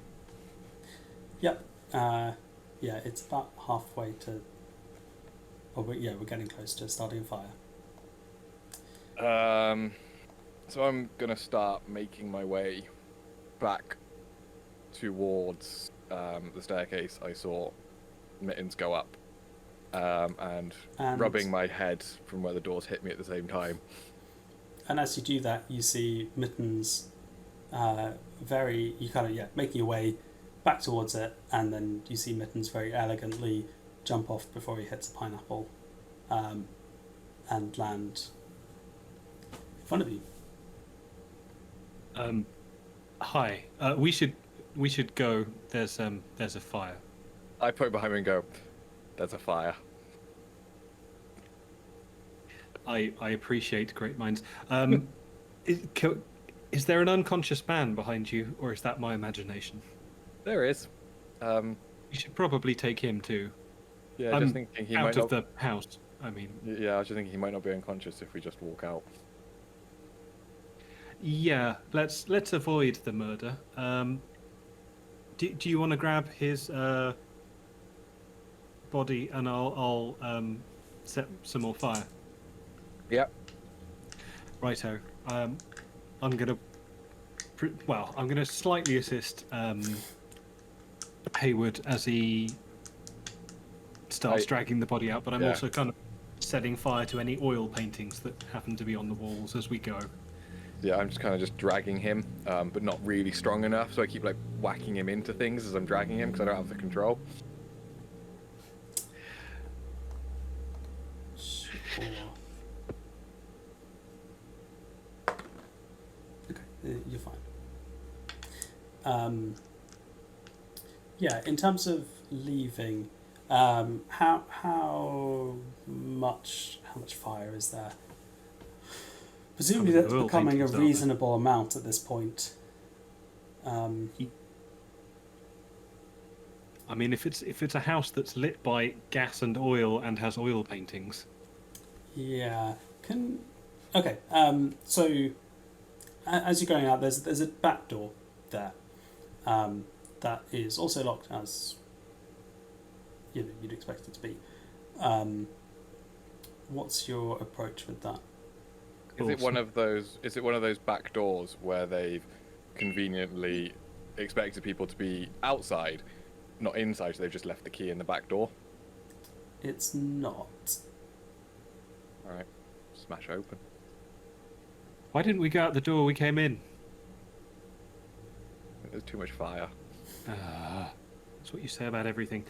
Yep. Yeah, it's about halfway to... we're getting close to starting a fire. So I'm going to start making my way back towards the staircase I saw Mittens go up, and rubbing my head from where the doors hit me at the same time. And as you do that, you see Mittens making your way back towards it, and then you see Mittens very elegantly jump off before he hits a pineapple and land in front of you. Hi. We should go. There's a fire. I poke behind me and go, "There's a fire." I appreciate great minds. Is there an unconscious man behind you, or is that my imagination? There is. You should probably take him too. Yeah, I'm just thinking he out might of not. the house. I mean, Yeah, I was just thinking he might not be unconscious if we just walk out. yeah. Let's avoid the murder. Do you want to grab his body, and I'll set some more fire. Yep. Righto. I'm gonna slightly assist Hayward as he starts dragging the body out, but I'm also kind of setting fire to any oil paintings that happen to be on the walls as we go. Yeah, I'm just kind of just dragging him, but not really strong enough, so I keep like whacking him into things as I'm dragging him because I don't have the control. Sure. Okay, you're fine. Yeah, in terms of leaving, how much fire is there? Presumably that's oil becoming a paintings, aren't there? reasonable amount at this point. I mean, if it's a house that's lit by gas and oil and has oil paintings, Yeah. Okay. So as you're going out, there's a back door there. That is also locked, as you'd expect it to be. What's your approach with that? Is it one of those? Is it one of those back doors where they've conveniently expected people to be outside, not inside, so they've just left the key in the back door? It's not. All right, smash open. why didn't we go out the door we came in? There's too much fire. That's what you say about everything.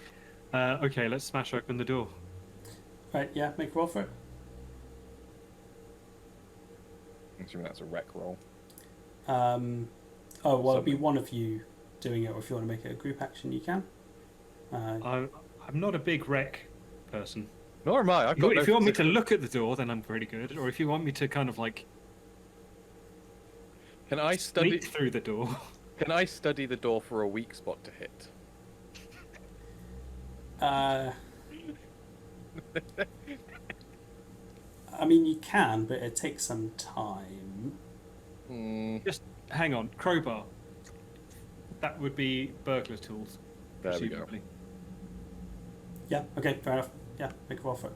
Okay, let's smash open the door. Right. Yeah. Make a roll for it. I'm assuming that's a rec roll. It'll be one of you doing it, or if you want to make it a group action, you can. I'm not a big wreck person. Nor am I. If you want me to look at the door, then I'm pretty good. Or if you want me to kind of like Can I study sneak through the door. Can I study the door for a weak spot to hit? I mean, you can, but it takes some time. Just hang on, crowbar. That would be burglar tools. There we go. presumably. Yeah. Okay. Fair enough. Yeah. Make a roll for it.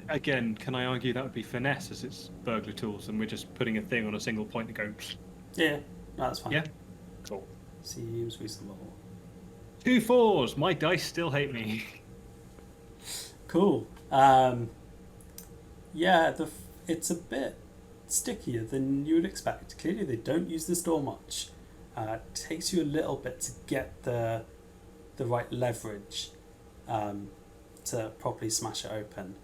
Again, can I argue that would be finesse as it's burglar tools, and we're just putting a thing on a single point and going. Yeah. No, that's fine. Yeah. Cool. Seems reasonable. 2 4s. My dice still hate me. Cool. Yeah, it's a bit stickier than you would expect. Clearly, they don't use this door much. It takes you a little bit to get the right leverage to properly smash it open.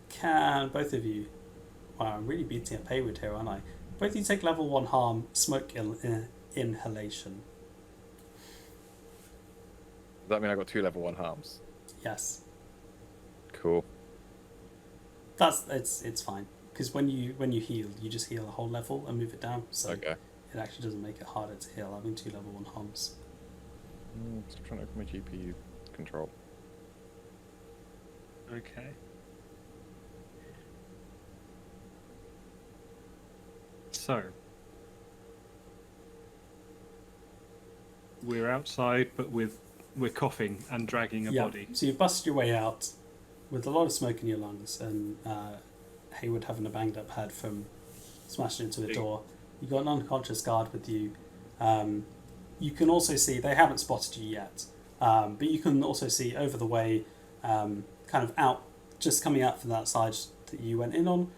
Can both of you? Wow, I'm really beating up Hayward here, aren't I? Both of you take level 1 harm, smoke inhalation. Does that mean I got 2 level 1 harms? Yes. Cool. It's fine, because when you heal, you just heal a whole level and move it down. So Okay. it actually doesn't make it harder to heal having 2 level 1 harms. Still trying to open my GPU control. Okay. So we're outside, but we're coughing and dragging a body. So you bust your way out with a lot of smoke in your lungs, and Hayward having a banged up head from smashing into a door. You've got an unconscious guard with you. You can also see, they haven't spotted you yet, but you can also see over the way, kind of out, just coming out from that side, that you went in on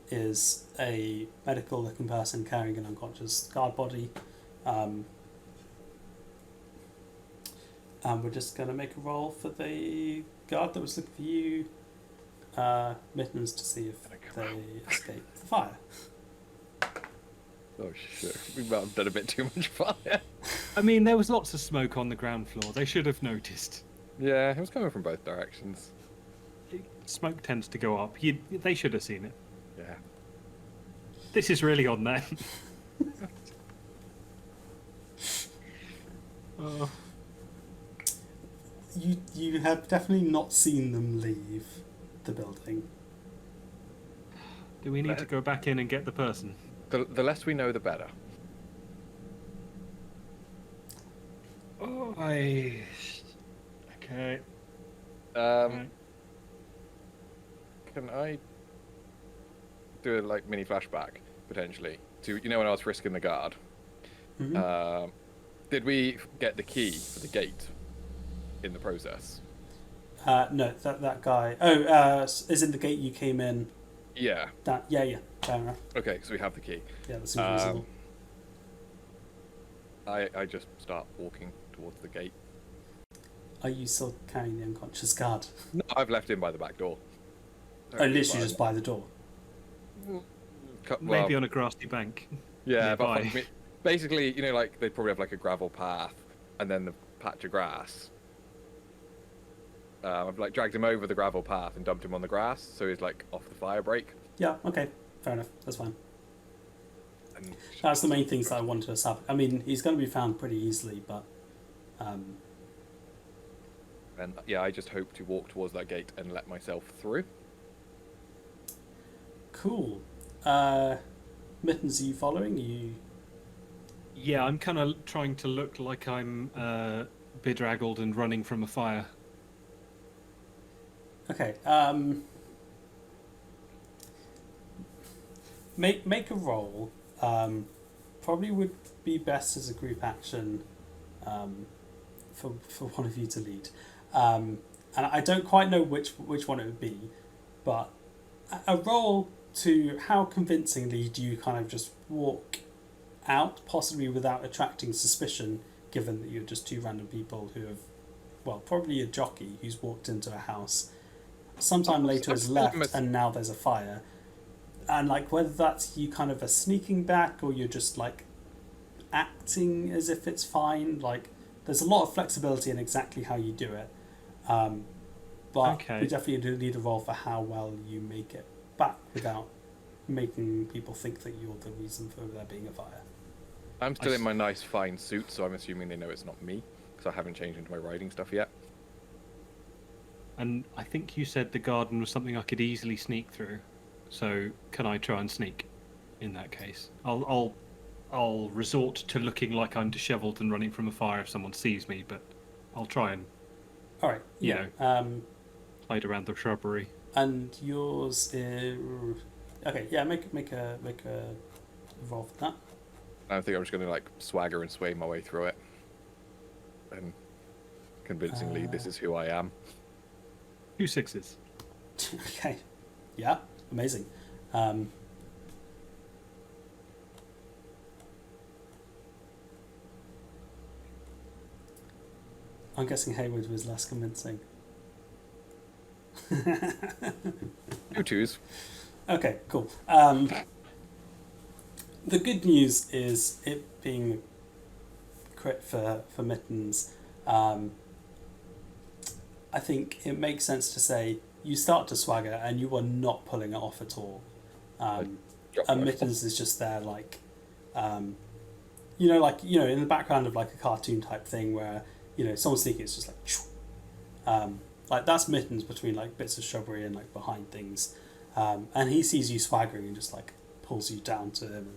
is a medical-looking person carrying an unconscious guard body. And we're just going to make a roll for the guard that was looking for you, Mittens, to see if they escape the fire. Oh shit, we might have done a bit too much fire. I mean, there was lots of smoke on the ground floor. They should have noticed. Yeah, it was coming from both directions. Smoke tends to go up. They should have seen it. Yeah. This is really on them. Oh. You have definitely not seen them leave the building. Do we need to go back in and get the person? The less we know, the better. Oh, okay. Can I do a mini flashback potentially to when I was risking the guard? Mm-hmm. Did we get the key for the gate in the process? No, that guy. Oh, is in the gate you came in. Yeah. Yeah. Fair enough. Okay, so we have the key. Yeah, that seems reasonable. I just start walking towards the gate. Are you still carrying the unconscious guard? No, I've left him by the back door. Oh, literally just by the door. Maybe on a grassy bank. Yeah, nearby. but basically, they probably have a gravel path and then the patch of grass. I've dragged him over the gravel path and dumped him on the grass, so he's off the fire break. Yeah. Okay. Fair enough. That's fine. And That's the main things that I wanted to establish. I mean, he's going to be found pretty easily, but. And yeah, I just hope to walk towards that gate and let myself through. Cool. Mittens, are you following? Yeah, I'm kind of trying to look like I'm bedraggled and running from a fire. Okay. Make a roll. Probably would be best as a group action. For one of you to lead. And I don't quite know which one it would be, but a roll to how convincingly do you kind of just walk out, possibly without attracting suspicion, given that you're just two random people who have, well, probably a jockey who's walked into a house, sometime later has left, and now there's a fire. And whether that's you kind of are sneaking back or you're just acting as if it's fine, there's a lot of flexibility in exactly how you do it. But Okay. we definitely do need a roll for how well you make it back without making people think that you're the reason for there being a fire. I'm still in my nice fine suit, so I'm assuming they know it's not me, because I haven't changed into my riding stuff yet. And I think you said the garden was something I could easily sneak through. So can I try and sneak? In that case, I'll resort to looking like I'm dishevelled and running from a fire if someone sees me, but I'll try and All right. You Yeah. hide around the shrubbery. And yours is okay. Yeah. Make a roll for that. I think I'm just going to swagger and sway my way through it, and convincingly, this is who I am. 2 6s. Okay. Yeah. Amazing. I'm guessing Hayward was less convincing. 2 twos. Okay, cool. The good news is it being crit for Mittens. I think it makes sense to say you start to swagger and you are not pulling it off at all. And Mittens is just there in the background of a cartoon type thing where someone's sneaking, it's just that's Mittens between bits of shrubbery and behind things, and he sees you swaggering and just pulls you down to him and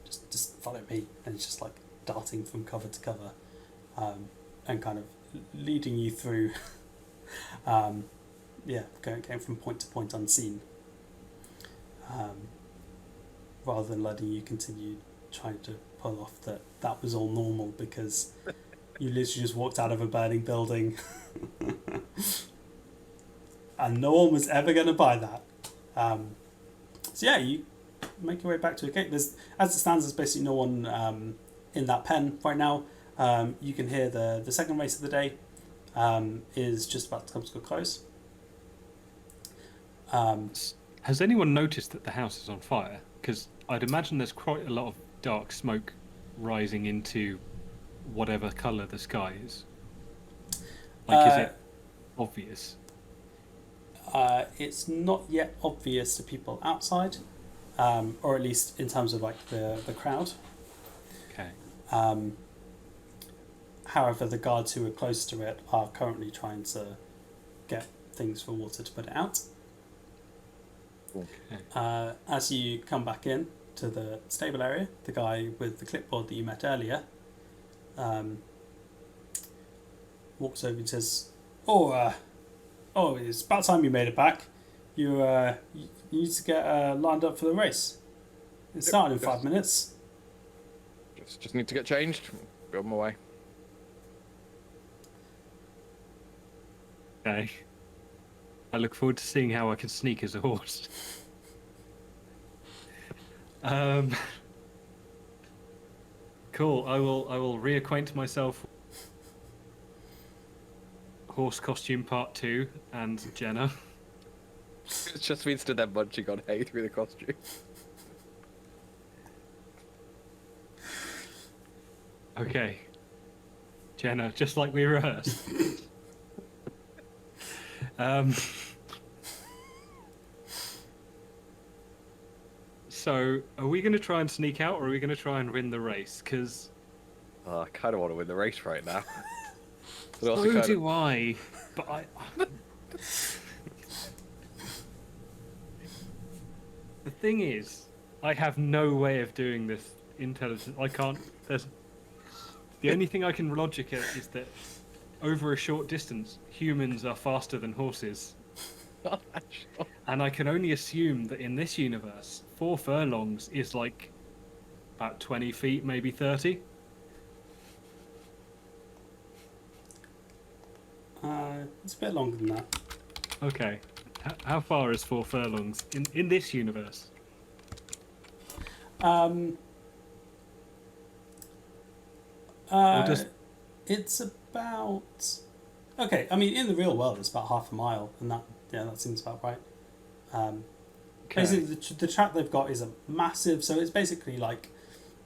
is just follow me, and it's just darting from cover to cover, and kind of leading you through, going from point to point unseen, rather than letting you continue trying to pull off that was all normal because you literally just walked out of a burning building and no one was ever going to buy that. So yeah, you make your way back to the gate. There's, as it stands, there's basically no one in that pen right now. You can hear the second race of the day is just about to come to a close. Has anyone noticed that the house is on fire? Because I'd imagine there's quite a lot of dark smoke rising into whatever colour the sky is. Like, is it obvious? It's not yet obvious to people outside, or at least in terms of like the crowd. Okay. However, the guards who are close to it are currently trying to get things for water to put it out. Okay. As you come back in to the stable area, the guy with the clipboard that you met earlier walks over and says, "Oh, it's about time you made it back. You need to get lined up for the race. It's starting in 5 minutes." Just need to get changed. Be on my way. Okay. I look forward to seeing how I can sneak as a horse. Cool. I will reacquaint myself. Horse costume part 2 and Jenna. It just means to them munching on hay through the costume. Okay. Jenna, just like we rehearsed. So, are we going to try and sneak out, or are we going to try and win the race? Because I kind of want to win the race right now. But so also do I. But the thing is, I have no way of doing this intelligent. I can't. The only thing I can logic it is that over a short distance, humans are faster than horses. And I can only assume that in this universe, 4 furlongs is like about 20 feet, maybe 30. It's a bit longer than that. Okay. How far is 4 furlongs in this universe? It's about... Okay, I mean, in the real world, it's about half a mile, and that seems about right. Okay. Basically, the track they've got is a massive, so it's basically like,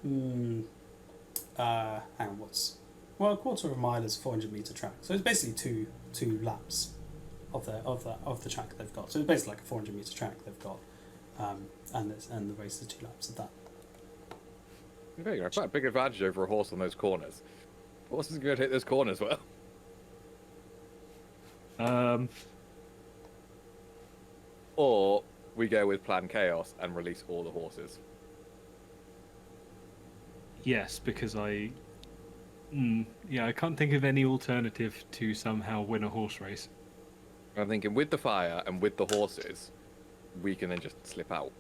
hang on, a quarter of a mile is a 400-meter track, so it's basically two laps of the track they've got. So it's basically like a 400-meter track they've got, and the race is 2 laps of that. Okay, you're quite a big advantage over a horse on those corners. Horse is going to hit those corners well. Or we go with Plan Chaos and release all the horses. Yes, because I can't think of any alternative to somehow win a horse race. I'm thinking with the fire and with the horses, we can then just slip out.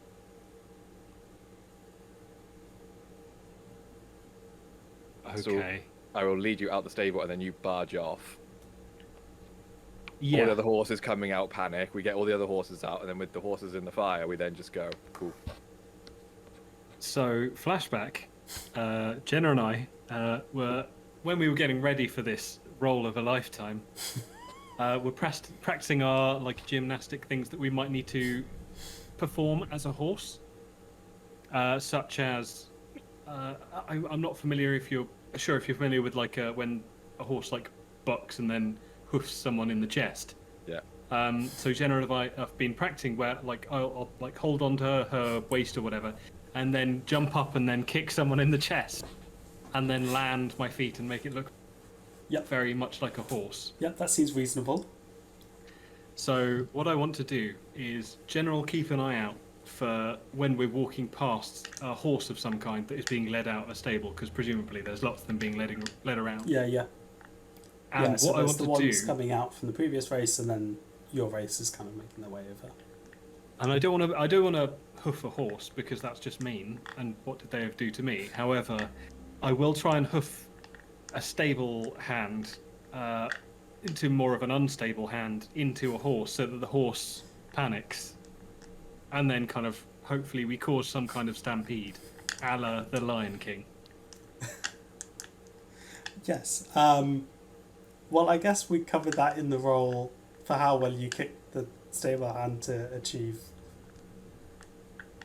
Okay. So I will lead you out the stable and then you barge off. Yeah. All the other horses coming out panic. We get all the other horses out, and then with the horses in the fire, we then just go, cool. So, flashback. Jenna and I were, when we were getting ready for this role of a lifetime, we're practicing our like gymnastic things that we might need to perform as a horse, such as I'm not familiar if you're familiar with like when a horse like bucks and then hoofs someone in the chest. Yeah. So Jenna and I have been practicing where like I'll like hold on to her waist or whatever, and then jump up and then kick someone in the chest, and then land my feet and make it look very much like a horse. Yep, that seems reasonable. So what I want to do is, Jenna will keep an eye out for when we're walking past a horse of some kind that is being led out a stable, because presumably there's lots of them being led around. Yeah. And so what I want the to ones do, coming out from the previous race, and then your race is kind of making their way over. and I don't want to hoof a horse because that's just mean. And what did they do to me? However, I will try and hoof a stable hand into more of an unstable hand into a horse, so that the horse panics and then kind of hopefully we cause some kind of stampede, a la the Lion King. Yes. Well, I guess we covered that in the role for how well you kicked the stable hand to achieve.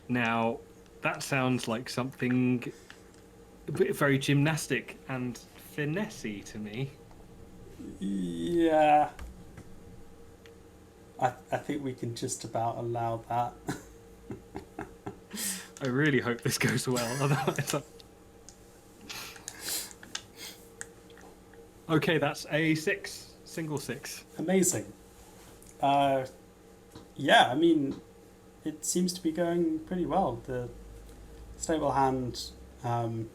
Now, that sounds like something very gymnastic and finessey to me. Yeah. I think we can just about allow that. I really hope this goes well. Otherwise, okay, that's a 6, single 6. Amazing. Yeah, I mean, it seems to be going pretty well. The stable hand kind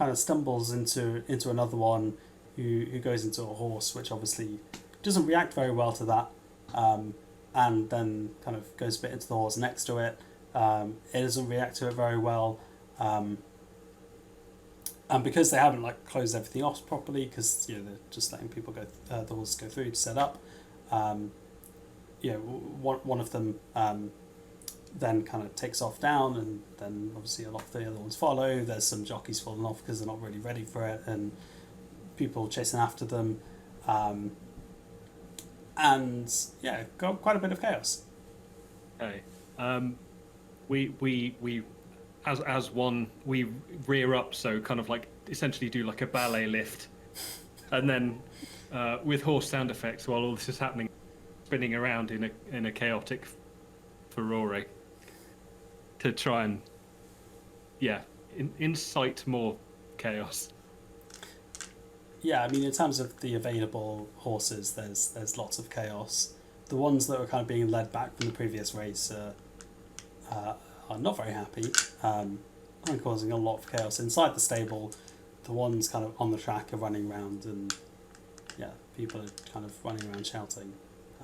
of stumbles into another one who goes into a horse, which obviously doesn't react very well to that, and then kind of goes a bit into the horse next to it. It doesn't react to it very well, and because they haven't like closed everything off properly, because they're just letting people go, the horses go through to set up. One of them then kind of takes off down, and then obviously a lot of the other ones follow. There's some jockeys falling off because they're not really ready for it, and people chasing after them, and yeah, got quite a bit of chaos. Okay. We as one we rear up, so kind of like essentially do like a ballet lift, and then with horse sound effects while all this is happening, spinning around in a chaotic furore to try and incite more chaos. Yeah, I mean, in terms of the available horses, there's lots of chaos. The ones that were kind of being led back from the previous race are not very happy, and causing a lot of chaos inside the stable. The ones kind of on the track are running around, and people are kind of running around shouting,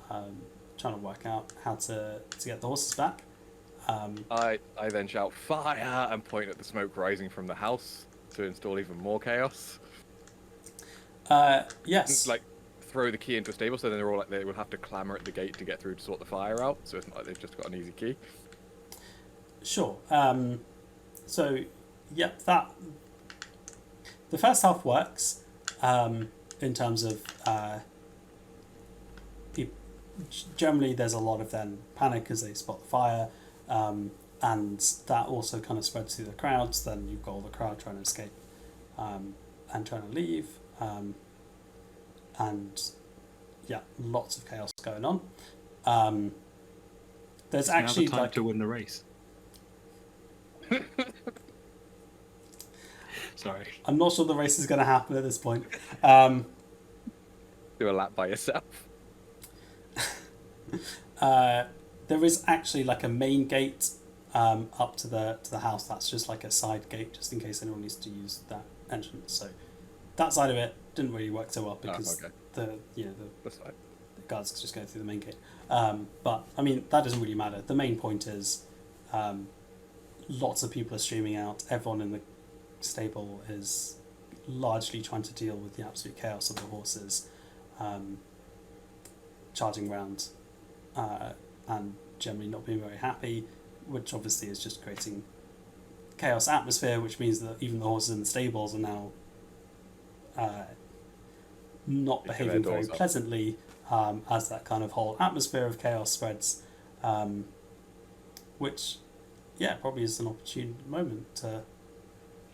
trying to work out how to get the horses back. I then shout fire and point at the smoke rising from the house to install even more chaos. Yes. Like throw the key into a stable, so then they're all like they would have to clamour at the gate to get through to sort the fire out. So it's not like they've just got an easy key. Sure. So, yep, that the first half works in terms of people. Generally, there's a lot of then panic as they spot the fire, and that also kind of spreads through the crowds. Then you've got all the crowd trying to escape and trying to leave, and lots of chaos going on. There's actually now the time to win the race. Sorry. I'm not sure the race is going to happen at this point. Do a lap by yourself. There is actually like a main gate up to the house. That's just like a side gate, just in case anyone needs to use that entrance. So that side of it didn't really work so well because That's fine. the guards just go through the main gate. But I mean that doesn't really matter. The main point is lots of people are streaming out. Everyone in the stable is largely trying to deal with the absolute chaos of the horses charging around and generally not being very happy, which obviously is just creating chaos atmosphere, which means that even the horses in the stables are now not behaving very pleasantly as that kind of whole atmosphere of chaos spreads, which probably is an opportune moment to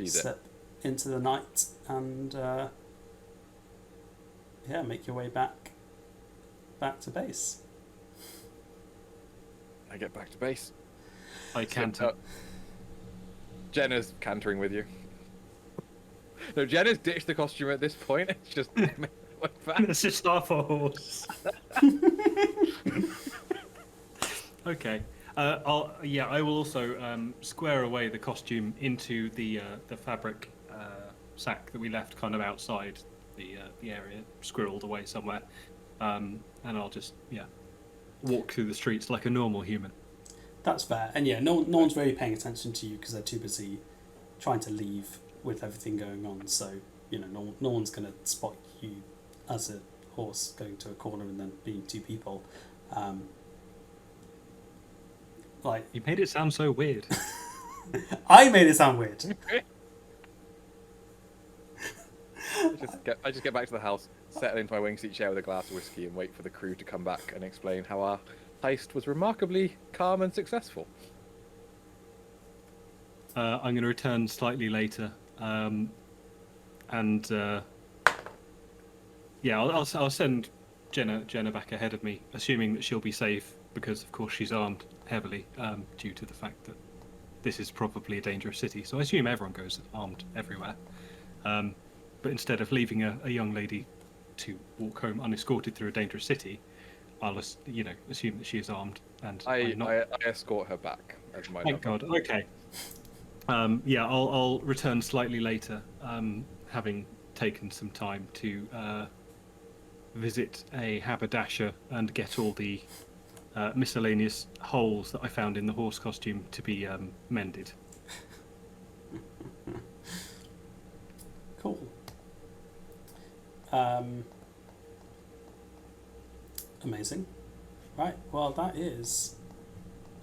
step into the night and make your way back to base. I get back to base. I canter. Jenna's cantering with you. No, Jenna's ditched the costume at this point. It's just It's just our horse. Okay. I will also square away the costume into the fabric sack that we left kind of outside the area, squirreled away somewhere, and I'll just walk through the streets like a normal human. That's fair, and no one's really paying attention to you because they're too busy trying to leave with everything going on. So no one's going to spot you as a horse going to a corner and then being two people. Like, You made it sound so weird. I made it sound weird. I just get back to the house, settle into my wing seat chair with a glass of whiskey, and wait for the crew to come back and explain how our heist was remarkably calm and successful. I'm going to return slightly later, and yeah, I'll send Jenna back ahead of me, assuming that she'll be safe because, of course, she's armed heavily due to the fact that this is probably a dangerous city. So I assume everyone goes armed everywhere. But instead of leaving a young lady to walk home unescorted through a dangerous city, I'll assume that she is armed and I escort her back as my Thank number. God. Okay. Yeah, I'll return slightly later, having taken some time to visit a haberdasher and get all the miscellaneous holes that I found in the horse costume to be mended. Cool. Amazing. Right, well, that is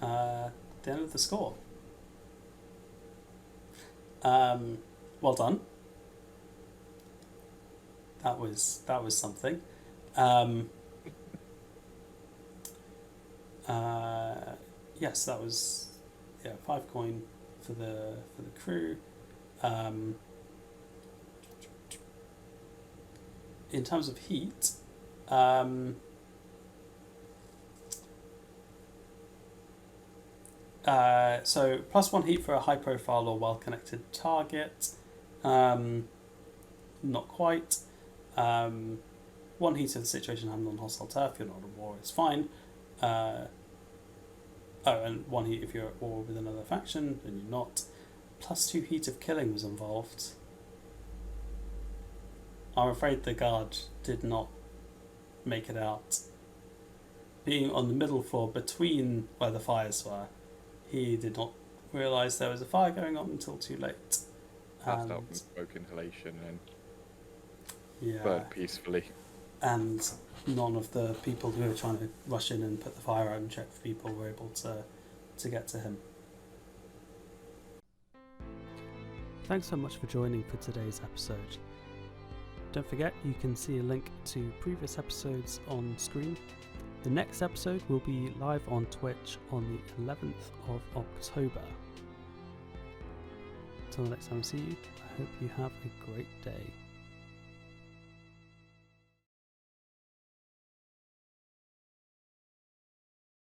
the end of the score. Well done. That was something. Yes, that was 5 coin for the crew. In terms of heat, so +1 heat for a high profile or well connected target. Not quite. 1 heat of the situation handled on hostile turf. You're not at war, it's fine. And 1 heat if you're at war with another faction, and you're not. +2 heat of killing was involved. I'm afraid the guard did not make it out. Being on the middle floor between where the fires were, he did not realise there was a fire going on until too late. Passed out from smoke inhalation and Yeah. burned peacefully. And none of the people who were trying to rush in and put the fire out and check for people were able to get to him. Thanks so much for joining for today's episode. Don't forget, you can see a link to previous episodes on screen. The next episode will be live on Twitch on the 11th of October. Until the next time I see you, I hope you have a great day.